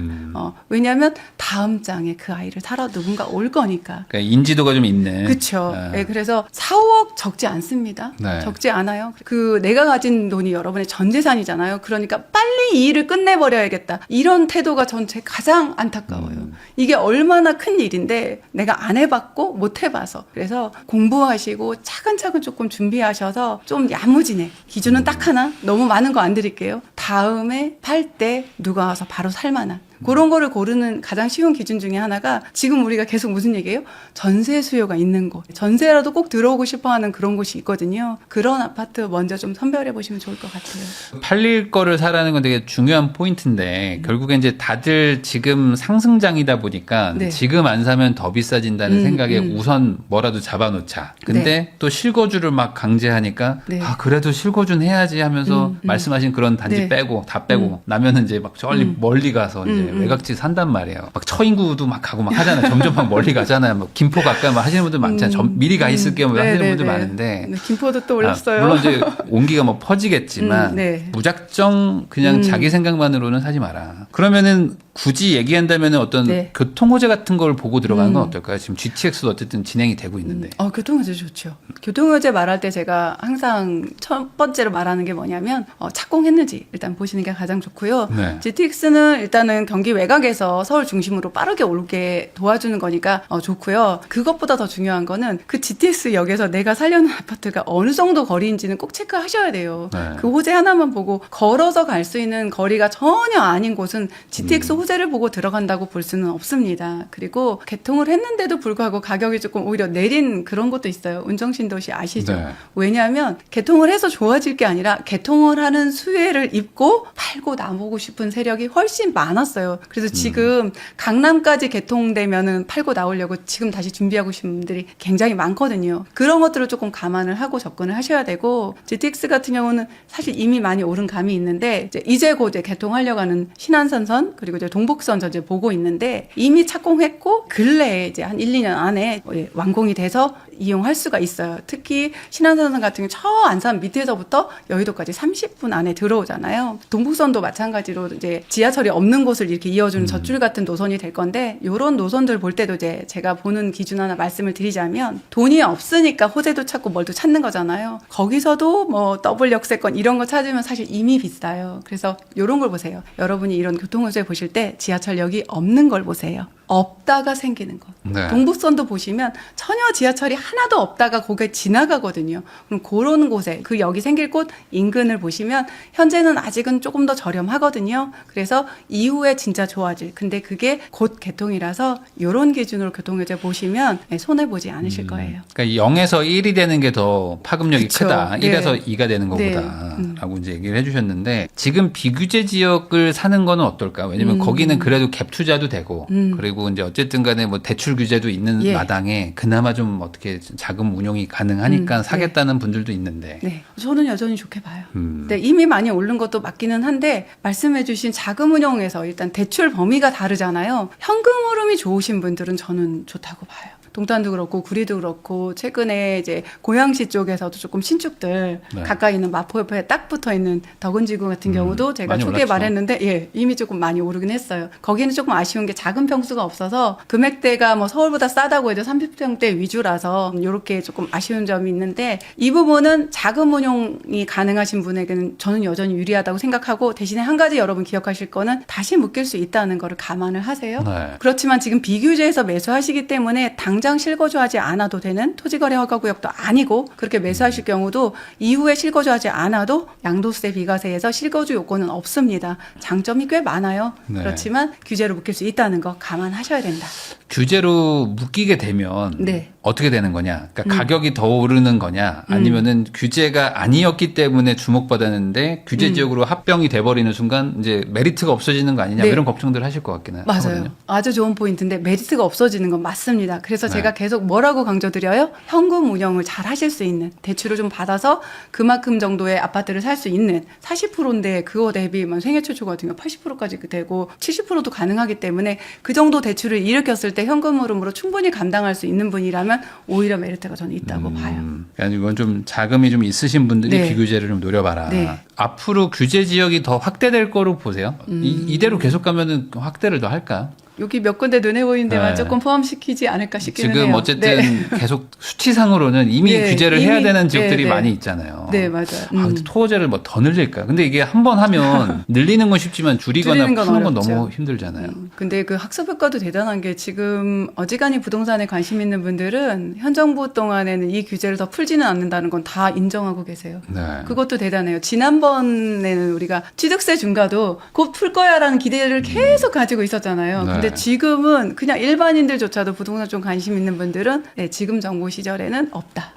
왜냐하면 다음 장에 그 아이를 사러 누군가 올 거니까. 그러니까 인지도가 좀 있는. 그렇죠. 네. 네, 그래서 4, 5억 적지 않습니다. 네. 적지 않아요. 그 내가 가진 돈이 여러분의 전 재산이잖아요. 그러니까 빨리 이 일을 끝내버려야겠다. 이런 태도가 전 제 가장 안타까워요. 이게 얼마나 큰 일인데 내가 안 해봤고 못 해봐서. 그래서 공부하시고 차근차근 조금 준비하셔서 좀 야무지네. 기준은 딱 하나. 너무 많은 거 안 드릴게요. 다음에 팔 때 누가 와서 바로 살만한. 그런 거를 고르는 가장 쉬운 기준 중에 하나가 지금 우리가 계속 무슨 얘기예요? 전세 수요가 있는 곳. 전세라도 꼭 들어오고 싶어 하는 그런 곳이 있거든요. 그런 아파트 먼저 좀 선별해 보시면 좋을 것 같아요. 팔릴 거를 사라는 건 되게 중요한 포인트인데 결국에 이제 다들 지금 상승장이다 보니까 네. 지금 안 사면 더 비싸진다는 생각에 우선 뭐라도 잡아놓자. 근데 네. 또 실거주를 막 강제하니까 네. 아 그래도 실거주는 해야지 하면서 말씀하신 그런 단지 네. 빼고 다 빼고 나면은 이제 막 멀리 가서 이제 외곽지 산단 말이에요. 막 처인구도 막 가고 막 하잖아요. 점점 막 멀리 가잖아요. 뭐 김포 갈까 막 하시는 분들 많잖아요. 미리 가 있을게요. 뭐 하시는 분들 많은데. 네, 김포도 또 올랐어요. 물론 이제 온기가 뭐 퍼지겠지만 네. 무작정 그냥 자기 생각만으로는 사지 마라. 그러면은 굳이 얘기한다면은 어떤 네. 교통호재 같은 걸 보고 들어가는 건 어떨까요? 지금 GTX도 어쨌든 진행이 되고 있는데. 교통호재 좋죠. 교통호재 말할 때 제가 항상 첫 번째로 말하는 게 뭐냐면 착공했는지 일단 보시는 게 가장 좋고요. 네. GTX는 일단은 경기 외곽에서 서울 중심으로 빠르게 오게 도와주는 거니까 좋고요. 그것보다 더 중요한 거는 그 GTX 역에서 내가 살려는 아파트가 어느 정도 거리인지는 꼭 체크하셔야 돼요. 네. 그 호재 하나만 보고 걸어서 갈 수 있는 거리가 전혀 아닌 곳은 GTX 호재를 보고 들어간다고 볼 수는 없습니다. 그리고 개통을 했는데도 불구하고 가격이 조금 오히려 내린 그런 것도 있어요. 운정신도시 아시죠? 네. 왜냐하면 개통을 해서 좋아질 게 아니라 개통을 하는 수혜를 입고 팔고 나보고 싶은 세력이 훨씬 많았어요. 그래서 지금 강남까지 개통되면은 팔고 나오려고 지금 다시 준비하고 계신 분들이 굉장히 많거든요. 그런 것들을 조금 감안을 하고 접근을 하셔야 되고 GTX 같은 경우는 사실 이미 많이 오른 감이 있는데 이제 곧 개통하려고 하는 신안산선 그리고 이제 동북선 저 이제 보고 있는데 이미 착공했고 근래에 이제 한 1, 2년 안에 완공이 돼서 이용할 수가 있어요. 특히 신안산선 같은 경우 저 안산 밑에서부터 여의도까지 30분 안에 들어오잖아요. 동북선도 마찬가지로 이제 지하철이 없는 곳을 이렇게 이어주는 젖줄 같은 노선이 될 건데 이런 노선들 볼 때도 이제 제가 보는 기준 하나 말씀을 드리자면 돈이 없으니까 호재도 찾고 뭘도 찾는 거잖아요. 거기서도 뭐 더블 역세권 이런 거 찾으면 사실 이미 비싸요. 그래서 이런 걸 보세요. 여러분이 이런 교통호재 보실 때 지하철역이 없는 걸 보세요. 없다가 생기는 것. 네. 동북선도 보시면 전혀 지하철이 하나도 없다가 거기에 지나가거든요. 그럼 그런 곳에 그 여기 생길 곳 인근을 보시면 현재는 아직은 조금 더 저렴하거든요. 그래서 이후에 진짜 좋아질. 근데 그게 곧 개통이라서 이런 기준으로 교통규제 보시면 손해 보지 않으실 거예요. 그러니까 0에서 1이 되는 게 더 파급력이 그쵸. 크다. 네. 1에서 2가 되는 거보다라고 이제 얘기를 해주셨는데 지금 비규제 지역을 사는 거는 어떨까? 왜냐면 거기는 그래도 갭 투자도 되고 그리고 이제 어쨌든간에 뭐 대출 규제도 있는 예. 마당에 그나마 좀 어떻게 자금 운용이 가능하니까 사겠다는 분들도 있는데. 네, 저는 여전히 좋게 봐요. 음. 네, 이미 많이 오른 것도 맞기는 한데 말씀해주신 자금 운용에서 일단 대출 범위가 다르잖아요. 현금 흐름이 좋으신 분들은 저는 좋다고 봐요. 동탄도 그렇고 구리도 그렇고 최근에 이제 고양시 쪽에서도 조금 신축들 네. 가까이 있는 마포 옆에 딱 붙어 있는 덕은지구 같은 경우도 제가 많이 초기에 올랐죠. 말했는데 예, 이미 조금 많이 오르긴 했어요. 거기는 조금 아쉬운 게 작은 평수가 없어서 금액대가 뭐 서울보다 싸다고 해도 30평대 위주라서 이렇게 조금 아쉬운 점이 있는데 이 부분은 자금 운용이 가능하신 분에게는 저는 여전히 유리하다고 생각하고 대신에 한 가지 여러분 기억하실 거는 다시 묶일 수 있다는 거를 감안을 하세요. 네. 그렇지만 지금 비규제에서 매수하시기 때문에 당장 실거주하지 않아도 되는 토지거래 허가구역도 아니고 그렇게 매수하실 경우도 이후에 실거주하지 않아도 양도세 비과세에서 실거주 요건은 없습니다. 장점이 꽤 많아요. 네. 그렇지만 규제로 묶일 수 있다는 거 감안하셔야 된다. 규제로 묶이게 되면 네. 어떻게 되는 거냐? 그러니까 가격이 더 오르는 거냐? 아니면은 규제가 아니었기 때문에 주목받았는데 규제 지역으로 합병이 돼버리는 순간 이제 메리트가 없어지는 거 아니냐? 네. 이런 걱정들 하실 것 같긴 맞아요. 하거든요. 아주 좋은 포인트인데 메리트가 없어지는 건 맞습니다. 그래서 네. 제가 계속 뭐라고 강조드려요? 현금 운영을 잘 하실 수 있는 대출을 좀 받아서 그만큼 정도의 아파트를 살 수 있는 40%인데 그거 대비 생애 최초 같은 경우 80%까지 되고 70%도 가능하기 때문에 그 정도 대출을 일으켰을 때 현금 흐름으로 충분히 감당할 수 있는 분이라면 오히려 메리트가 저는 있다고 봐요. 그러니까 이건 좀 자금이 좀 있으신 분들이 네. 비규제를 좀 노려봐라. 네. 앞으로 규제 지역이 더 확대될 거로 보세요. 이대로 계속 가면은 확대를 더 할까요? 여기 몇 군데 눈에 보이는 데만 네. 조금 포함시키지 않을까 싶기는 해요. 지금 어쨌든 네. 계속 수치상으로는 이미 네, 규제를 이미, 해야 되는 지역들이 네, 네. 많이 있잖아요. 네, 맞아요. 아, 근데 토호제를 뭐 더 늘릴까요? 근데 이게 한 번 하면 늘리는 건 쉽지만 줄이거나 줄이는 건 푸는 건 어렵죠. 너무 힘들잖아요. 근데 그 학습 효과도 대단한 게 지금 어지간히 부동산에 관심 있는 분들은 현 정부 동안에는 이 규제를 더 풀지는 않는다는 건 다 인정하고 계세요. 네. 그것도 대단해요. 지난번에는 우리가 취득세 중과도 곧 풀 거야라는 기대를 계속 가지고 있었잖아요. 네. 근데 지금은 그냥 일반인들조차도 부동산 좀 관심 있는 분들은 네, 지금 정부 시절에는 없다.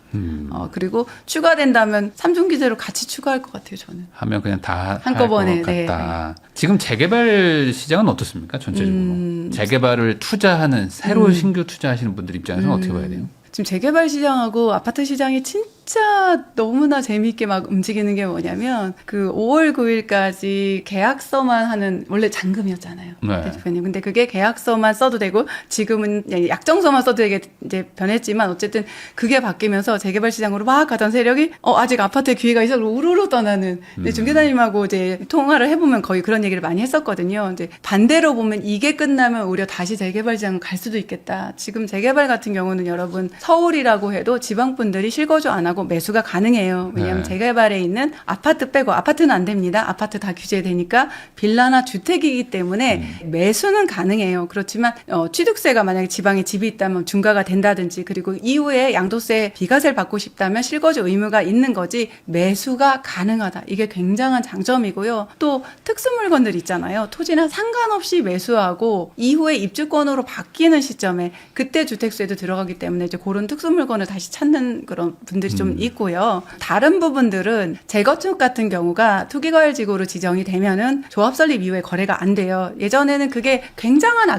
그리고 추가된다면 3중 규제로 같이 추가할 것 같아요, 저는. 하면 그냥 다 한꺼번에, 할 것 같다. 지금 재개발 시장은 어떻습니까? 전체적으로. 재개발을 투자하는 새로 신규 투자하시는 분들 입장에서는 어떻게 봐야 돼요? 지금 재개발 시장하고 아파트 시장이 진짜 너무나 재미있게 막 움직이는 게 뭐냐면 그 5월 9일까지 계약서만 하는 원래 잔금이었잖아요. 네. 대표님. 근데 그게 계약서만 써도 되고 지금은 약정서만 써도 되게 이제 변했지만 어쨌든 그게 바뀌면서 재개발 시장으로 막 가던 세력이 아직 아파트에 기회가 있어 우르르 떠나는. 근데 중개사님하고 이제 통화를 해보면 거의 그런 얘기를 많이 했었거든요. 이제 반대로 보면 이게 끝나면 오히려 다시 재개발 시장 갈 수도 있겠다. 지금 재개발 같은 경우는 여러분 서울이라고 해도 지방분들이 실거주 안 하고 매수가 가능해요. 왜냐하면 네. 재개발에 있는 아파트 빼고 아파트는 안 됩니다. 아파트 다 규제되니까 빌라나 주택이기 때문에 매수는 가능해요. 그렇지만 취득세가 만약에 지방에 집이 있다면 중과가 된다든지 그리고 이후에 양도세 비과세를 받고 싶다면 실거주 의무가 있는 거지 매수가 가능하다. 이게 굉장한 장점이고요. 또 특수 물건들 있잖아요. 토지나 상관없이 매수하고 이후에 입주권으로 바뀌는 시점에 그때 주택수에도 들어가기 때문에 이제 그런 특수 물건을 다시 찾는 그런 분들이 좀 있고요. 다른 부분들은 재건축 같은 경우가 투기과열지구로 지정이 되면은 조합 설립 이후에 거래가 안 돼요. 예전에는 그게 굉장한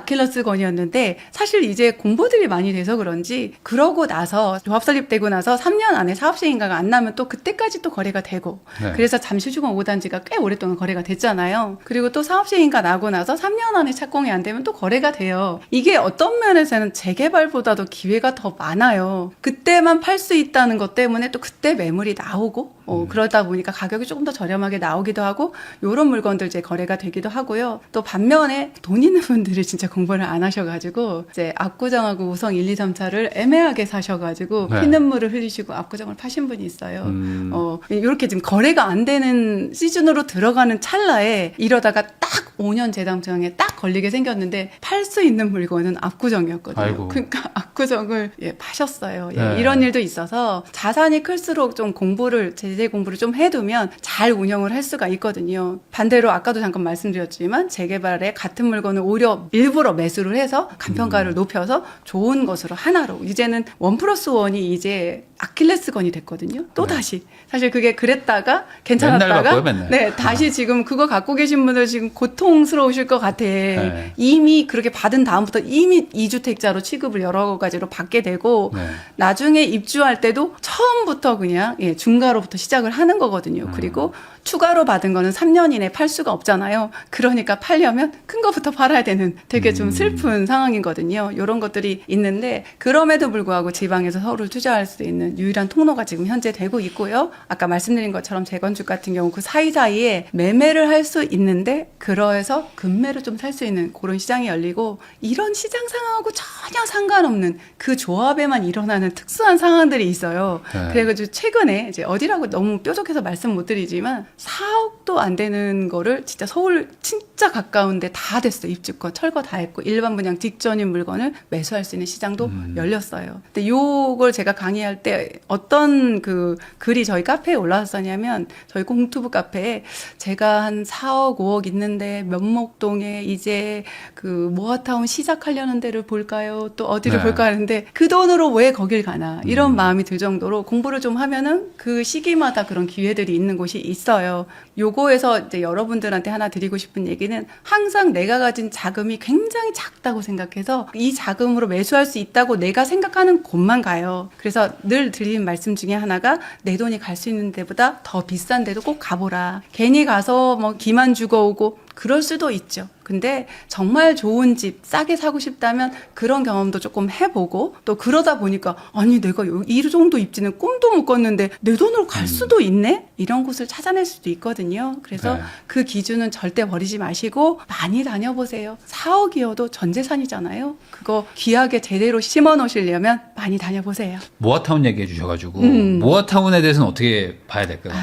아킬레스건이었는데 사실 이제 공부들이 많이 돼서 그런지 그러고 나서 조합 설립되고 나서 3년 안에 사업 시행인가가 안 나면 또 그때까지 또 거래가 되고 네. 그래서 잠실주공 5단지가 꽤 오랫동안 거래가 됐잖아요. 그리고 또 사업 시행인가 나고 나서 3년 안에 착공이 안 되면 또 거래가 돼요. 이게 어떤 면에서는 재개발보다도 기회가 더 많아요. 그때만 팔 수 있다는 것 때문에 또 그때 매물이 나오고 그러다 보니까 가격이 조금 더 저렴하게 나오기도 하고 이런 물건들 이제 거래가 되기도 하고요. 또 반면에 돈 있는 분들이 진짜 공부를 안 하셔가지고 이제 압구정하고 우성 1, 2, 3차를 애매하게 사셔가지고 네. 피눈물을 흘리시고 압구정을 파신 분이 있어요. 이렇게 지금 거래가 안 되는 시즌으로 들어가는 찰나에 이러다가 딱 5년 재당정에 딱 걸리게 생겼는데 팔 수 있는 물건은 압구정이었거든요. 아이고. 그러니까 압구정을 파셨어요. 네. 이런 일도 있어서 자산이 클수록 좀 제재 공부를 좀 해두면 잘 운영을 할 수가 있거든요. 반대로 아까도 잠깐 말씀드렸지만 재개발에 같은 물건을 오히려 일부러 매수를 해서 간평가를 높여서 좋은 것으로 하나로 이제는 1+1이 이제 아킬레스건이 됐거든요. 또 네. 다시 사실 그게 그랬다가 맨날 괜찮았다가 바꿔요, 맨날. 네 다시 지금 그거 갖고 계신 분들 지금 고통스러우실 것 같아. 네. 이미 그렇게 받은 다음부터 이미 2주택자로 취급을 여러 가지로 받게 되고 네. 나중에 입주할 때도 처음부터 그냥 중가로부터 시작을 하는 거거든요. 그리고 추가로 받은 거는 3년 이내 팔 수가 없잖아요. 그러니까 팔려면 큰 거부터 팔아야 되는 되게 좀 슬픈 상황이거든요. 이런 것들이 있는데 그럼에도 불구하고 지방에서 서울을 투자할 수 있는 유일한 통로가 지금 현재 되고 있고요. 아까 말씀드린 것처럼 재건축 같은 경우 그 사이사이에 매매를 할 수 있는데 그러해서 급매로 좀 살 수 있는 그런 시장이 열리고 이런 시장 상황하고 전혀 상관없는 그 조합에만 일어나는 특수한 상황들이 있어요. 네. 그래가지고 최근에 이제 어디라고 너무 뾰족해서 말씀 못 드리지만 4억도 안 되는 거를 진짜 서울 진짜 가까운데 다 됐어요. 입주권 철거 다 했고 일반 분양 직전인 물건을 매수할 수 있는 시장도 열렸어요. 근데 요걸 제가 강의할 때 어떤 그 글이 저희 카페에 올라왔었냐면 저희 공투부 카페에 제가 한 4억 5억 있는데 면목동에 이제 그 모아타운 시작하려는 데를 볼까요? 또 어디를 네. 볼까 하는데 그 돈으로 왜 거길 가나 이런 마음이 들 정도로 공부를 좀 하면은 그 시기마다 그런 기회들이 있는 곳이 있어요. 요거에서 이제 여러분들한테 하나 드리고 싶은 얘기는 항상 내가 가진 자금이 굉장히 작다고 생각해서 이 자금으로 매수할 수 있다고 내가 생각하는 곳만 가요. 그래서 늘 드리는 말씀 중에 하나가 내 돈이 갈 수 있는 데보다 더 비싼 데도 꼭 가보라. 괜히 가서 뭐 기만 죽어오고 그럴 수도 있죠. 근데 정말 좋은 집 싸게 사고 싶다면 그런 경험도 조금 해보고 또 그러다 보니까 아니 내가 이 정도 입지는 꿈도 못 꿨는데 내 돈으로 갈 수도 있네? 이런 곳을 찾아낼 수도 있거든요. 그래서 네. 그 기준은 절대 버리지 마시고 많이 다녀보세요. 4억이어도 전 재산이잖아요. 그거 귀하게 제대로 심어 놓으시려면 많이 다녀보세요. 모아타운 얘기해 주셔가지고 모아타운에 대해서는 어떻게 봐야 될까요?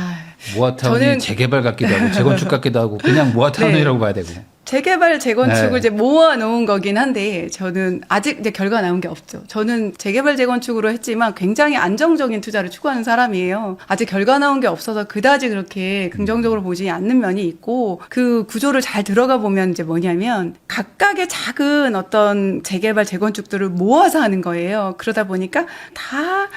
모아타운이 저는- 재개발 같기도 하고 재건축 같기도 하고 그냥 모아타운이라고 봐야 되고. 재개발, 재건축을 네. 이제 모아놓은 거긴 한데, 저는 아직 이제 결과 나온 게 없죠. 저는 재개발, 재건축으로 했지만 굉장히 안정적인 투자를 추구하는 사람이에요. 아직 결과 나온 게 없어서 그다지 그렇게 긍정적으로 보지 않는 면이 있고, 그 구조를 잘 들어가 보면 이제 뭐냐면, 각각의 작은 어떤 재개발, 재건축들을 모아서 하는 거예요. 그러다 보니까 다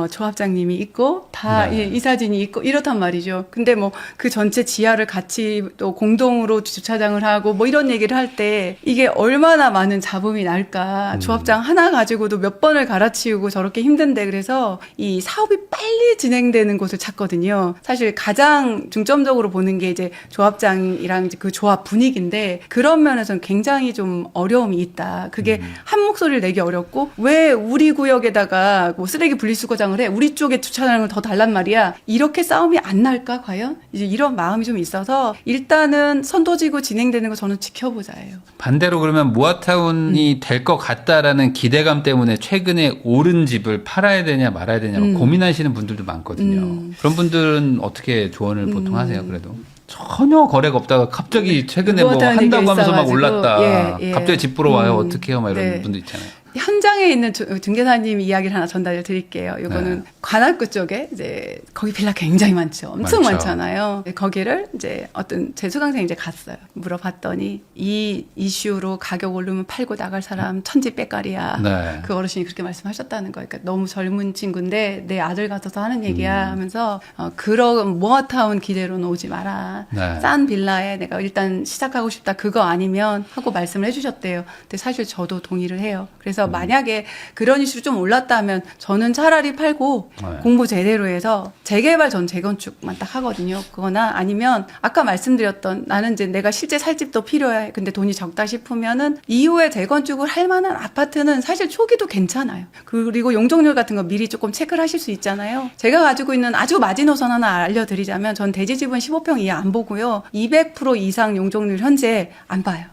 조합장님이 있고 다 네. 이사진이 있고 이렇단 말이죠. 근데 뭐 그 전체 지하를 같이 또 공동으로 주차장을 하고 뭐 이런 얘기를 할 때 이게 얼마나 많은 잡음이 날까. 조합장 하나 가지고도 몇 번을 갈아치우고 저렇게 힘든데 그래서 이 사업이 빨리 진행되는 곳을 찾거든요. 사실 가장 중점적으로 보는 게 이제 조합장이랑 이제 그 조합 분위기인데 그런 면에서는 굉장히 좀 어려움이 있다. 그게 한 목소리를 내기 어렵고 왜 우리 구역에다가 뭐 쓰레기 분리수거장을 해? 우리 쪽에 주차장을 더 달란 말이야. 이렇게 싸움이 안 날까 과연? 이제 이런 마음이 좀 있어서 일단은 선도지고 진행되는 거 저는 지켜보자예요. 반대로 그러면 모아타운이 될 것 같다라는 기대감 때문에 최근에 오른 집을 팔아야 되냐 말아야 되냐고 고민하시는 분들도 많거든요. 그런 분들은 어떻게 조언을 보통 하세요? 그래도 전혀 거래가 없다가 갑자기 최근에 뭐 모아타운 한다고 얘기가 하면서 막 있어가지고. 올랐다. 예. 갑자기 집 보러 와요. 어떻게 해요? 막 이런 네. 분도 있잖아요. 현장에 있는 중개사님 이야기를 하나 전달을 드릴게요. 이거는 네. 관악구 쪽에 이제 거기 빌라 굉장히 많죠. 엄청 많죠. 많잖아요. 거기를 이제 어떤 제 수강생이 이제 갔어요. 물어봤더니 이 이슈로 가격 오르면 팔고 나갈 사람 천지 빼깔이야. 네. 그 어르신이 그렇게 말씀하셨다는 거예요. 그러니까 너무 젊은 친구인데 내 아들 같아서 하는 얘기야 하면서 그런 모아타운 기대로는 오지 마라. 네. 싼 빌라에 내가 일단 시작하고 싶다. 그거 아니면 하고 말씀을 해주셨대요. 근데 사실 저도 동의를 해요. 그래서 만약에 그런 이슈로 좀 올랐다면 저는 차라리 팔고 네. 공부 제대로 해서 재개발 전 재건축만 딱 하거든요. 그거나 아니면 아까 말씀드렸던 나는 이제 내가 실제 살 집도 필요해. 근데 돈이 적다 싶으면은 이후에 재건축을 할 만한 아파트는 사실 초기도 괜찮아요. 그리고 용적률 같은 거 미리 조금 체크를 하실 수 있잖아요. 제가 가지고 있는 아주 마지노선 하나 알려드리자면 전 대지집은 15평 이하 안 보고요. 200% 이상 용적률 현재 안 봐요.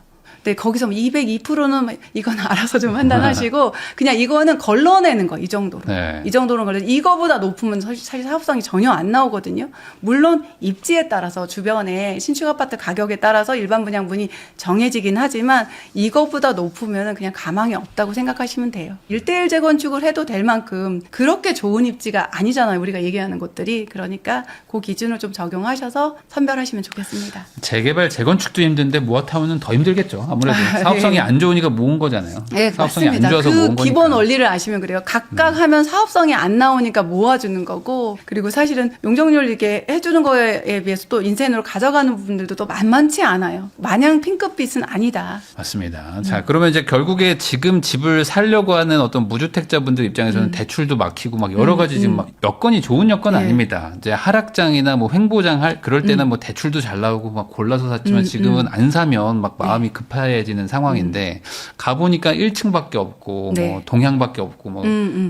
근데 거기서 202%는 이건 알아서 좀 판단하시고 그냥 이거는 걸러내는 거 이 정도로. 네. 이 정도는 걸러. 이거보다 높으면 사실 사업성이 전혀 안 나오거든요. 물론 입지에 따라서 주변에 신축 아파트 가격에 따라서 일반 분양분이 정해지긴 하지만 이거보다 높으면 그냥 가망이 없다고 생각하시면 돼요. 1대1 재건축을 해도 될 만큼 그렇게 좋은 입지가 아니잖아요. 우리가 얘기하는 곳들이. 그러니까 그 기준을 좀 적용하셔서 선별하시면 좋겠습니다. 재개발, 재건축도 힘든데 모아타운은 더 힘들겠죠. 아무래도 네. 사업성이 안 좋으니까 모은 거잖아요. 네, 사업성이 맞습니다. 안 좋아서 그 모은 거니까. 기본 원리를 아시면 그래요. 각각 하면 사업성이 안 나오니까 모아주는 거고, 그리고 사실은 용적률 이렇게 해주는 거에 비해서 또 인센으로 가져가는 부분들도 또 만만치 않아요. 마냥 핑크빛은 아니다. 맞습니다. 자, 그러면 이제 결국에 지금 집을 살려고 하는 어떤 무주택자분들 입장에서는 대출도 막히고 막 여러 가지 지금 막 여건이 좋은 여건 네. 아닙니다. 이제 하락장이나 뭐 횡보장 그럴 때는 뭐 대출도 잘 나오고 막 골라서 샀지만 지금은 안 사면 막 마음이 급해지는 상황인데 가보니까 1층밖에 없고 네. 뭐 동향밖에 없고 뭐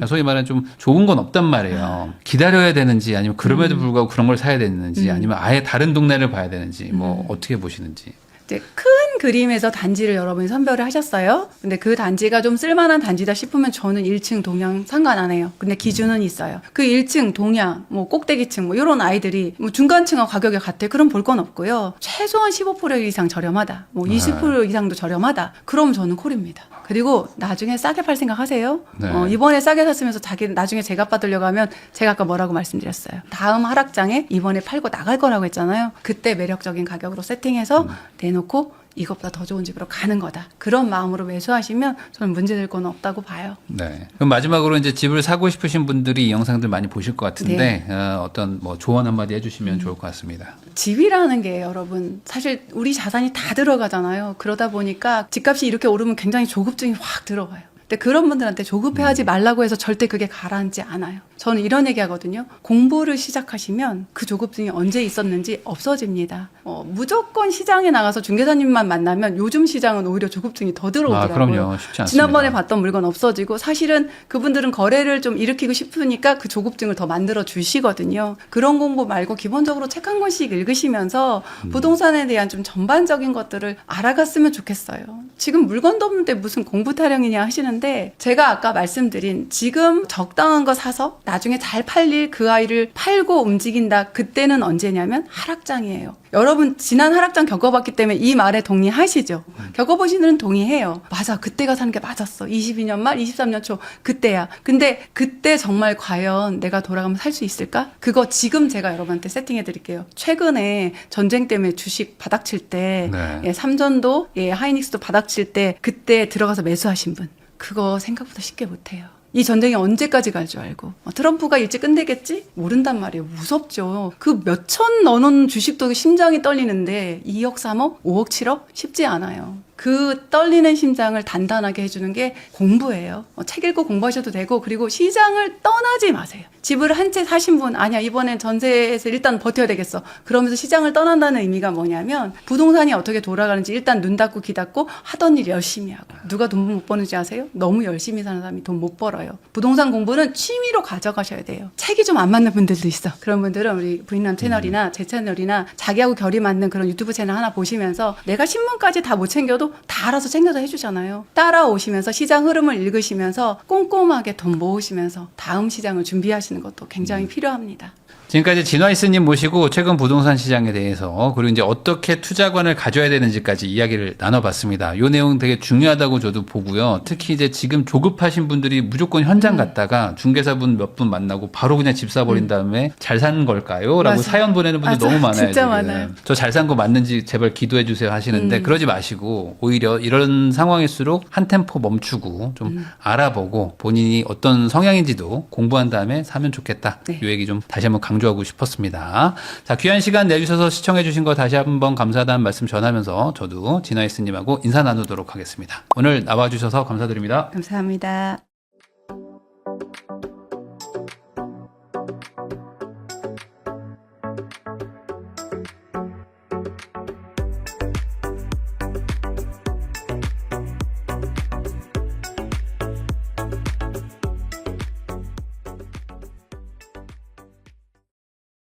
소위 말하는 좀 좋은 건 없단 말이에요. 기다려야 되는지 아니면 그럼에도 불구하고 그런 걸 사야 되는지 아니면 아예 다른 동네를 봐야 되는지 뭐 어떻게 보시는지. 이제 큰 그림에서 단지를 여러분이 선별을 하셨어요. 근데 그 단지가 좀 쓸만한 단지다 싶으면 저는 1층 동향 상관 안 해요. 근데 기준은 있어요. 그 1층 동향, 뭐 꼭대기층 뭐 이런 아이들이 뭐 중간층하고 가격이 같아. 그럼 볼 건 없고요. 최소한 15% 이상 저렴하다. 뭐 20% 이상도 저렴하다. 그럼 저는 콜입니다. 그리고 나중에 싸게 팔 생각 하세요. 네. 이번에 싸게 샀으면서 자기 나중에 제값 받으려고 하면 제가 아까 뭐라고 말씀드렸어요. 다음 하락장에 이번에 팔고 나갈 거라고 했잖아요. 그때 매력적인 가격으로 세팅해서 내놓고 이것보다 더 좋은 집으로 가는 거다. 그런 마음으로 매수하시면 저는 문제될 건 없다고 봐요. 네. 그럼 마지막으로 이제 집을 사고 싶으신 분들이 이 영상들 많이 보실 것 같은데 어떤 뭐 조언 한마디 해주시면 좋을 것 같습니다. 집이라는 게 여러분 사실 우리 자산이 다 들어가잖아요. 그러다 보니까 집값이 이렇게 오르면 굉장히 조급증이 확 들어와요. 근데 그런 분들한테 조급해하지 말라고 해서 절대 그게 가라앉지 않아요. 저는 이런 얘기 하거든요. 공부를 시작하시면 그 조급증이 언제 있었는지 없어집니다. 무조건 시장에 나가서 중개사님만 만나면 요즘 시장은 오히려 조급증이 더 들어오더라고요. 그럼요. 쉽지 않습니다. 지난번에 봤던 물건 없어지고 사실은 그분들은 거래를 좀 일으키고 싶으니까 그 조급증을 더 만들어 주시거든요. 그런 공부 말고 기본적으로 책 한 권씩 읽으시면서 부동산에 대한 좀 전반적인 것들을 알아갔으면 좋겠어요. 지금 물건도 없는데 무슨 공부 타령이냐 하시는데 제가 아까 말씀드린 지금 적당한 거 사서 나중에 잘 팔릴 그 아이를 팔고 움직인다. 그때는 언제냐면 하락장이에요. 여러분 지난 하락장 겪어봤기 때문에 이 말에 동의하시죠? 겪어보시는 분은 동의해요. 맞아. 그때가 사는 게 맞았어. 22년 말 23년 초 그때야. 근데 그때 정말 과연 내가 돌아가면 살 수 있을까? 그거 지금 제가 여러분한테 세팅해 드릴게요. 최근에 전쟁 때문에 주식 바닥칠 때 네. 삼전도 하이닉스도 바닥칠 때 그때 들어가서 매수하신 분 그거 생각보다 쉽게 못해요. 이 전쟁이 언제까지 갈 줄 알고 트럼프가 일찍 끝내겠지? 모른단 말이에요. 무섭죠. 그 몇천 넣어놓은 주식도 심장이 떨리는데 2억, 3억, 5억, 7억? 쉽지 않아요. 그 떨리는 심장을 단단하게 해주는 게 공부예요. 책 읽고 공부하셔도 되고 그리고 시장을 떠나지 마세요. 집을 한 채 사신 분 아니야 이번엔 전세에서 일단 버텨야 되겠어. 그러면서 시장을 떠난다는 의미가 뭐냐면 부동산이 어떻게 돌아가는지 일단 눈 닫고 귀 닫고 하던 일 열심히 하고 누가 돈 못 버는지 아세요? 너무 열심히 사는 사람이 돈 못 벌어요. 부동산 공부는 취미로 가져가셔야 돼요. 책이 좀 안 맞는 분들도 있어. 그런 분들은 우리 부인남 채널이나 제 채널이나 자기하고 결이 맞는 그런 유튜브 채널 하나 보시면서 내가 신문까지 다 못 챙겨도 다 알아서 챙겨서 해주잖아요. 따라오시면서 시장 흐름을 읽으시면서 꼼꼼하게 돈 모으시면서 다음 시장을 준비하시는 것도 굉장히 필요합니다. 지금까지 진화이스님 모시고 최근 부동산 시장에 대해서 그리고 이제 어떻게 투자관을 가져야 되는지까지 이야기를 나눠봤습니다. 이 내용 되게 중요하다고 저도 보고요. 특히 이제 지금 조급하신 분들이 무조건 현장 갔다가 중개사분 몇 분 만나고 바로 그냥 집 사버린 다음에 잘 산 걸까요? 라고 맞아. 사연 보내는 분들 맞아. 너무 많아요. 진짜 지금. 많아요. 저 잘 산 거 맞는지 제발 기도해 주세요 하시는데 그러지 마시고 오히려 이런 상황일수록 한 템포 멈추고 좀 알아보고 본인이 어떤 성향인지도 공부한 다음에 사면 좋겠다. 네. 이 얘기 좀 다시 한번 강조하고 싶었습니다. 자, 귀한 시간 내주셔서 시청해주신 거 다시 한번 감사하다는 말씀 전하면서 저도 진아이스님하고 인사 나누도록 하겠습니다. 오늘 나와주셔서 감사드립니다. 감사합니다.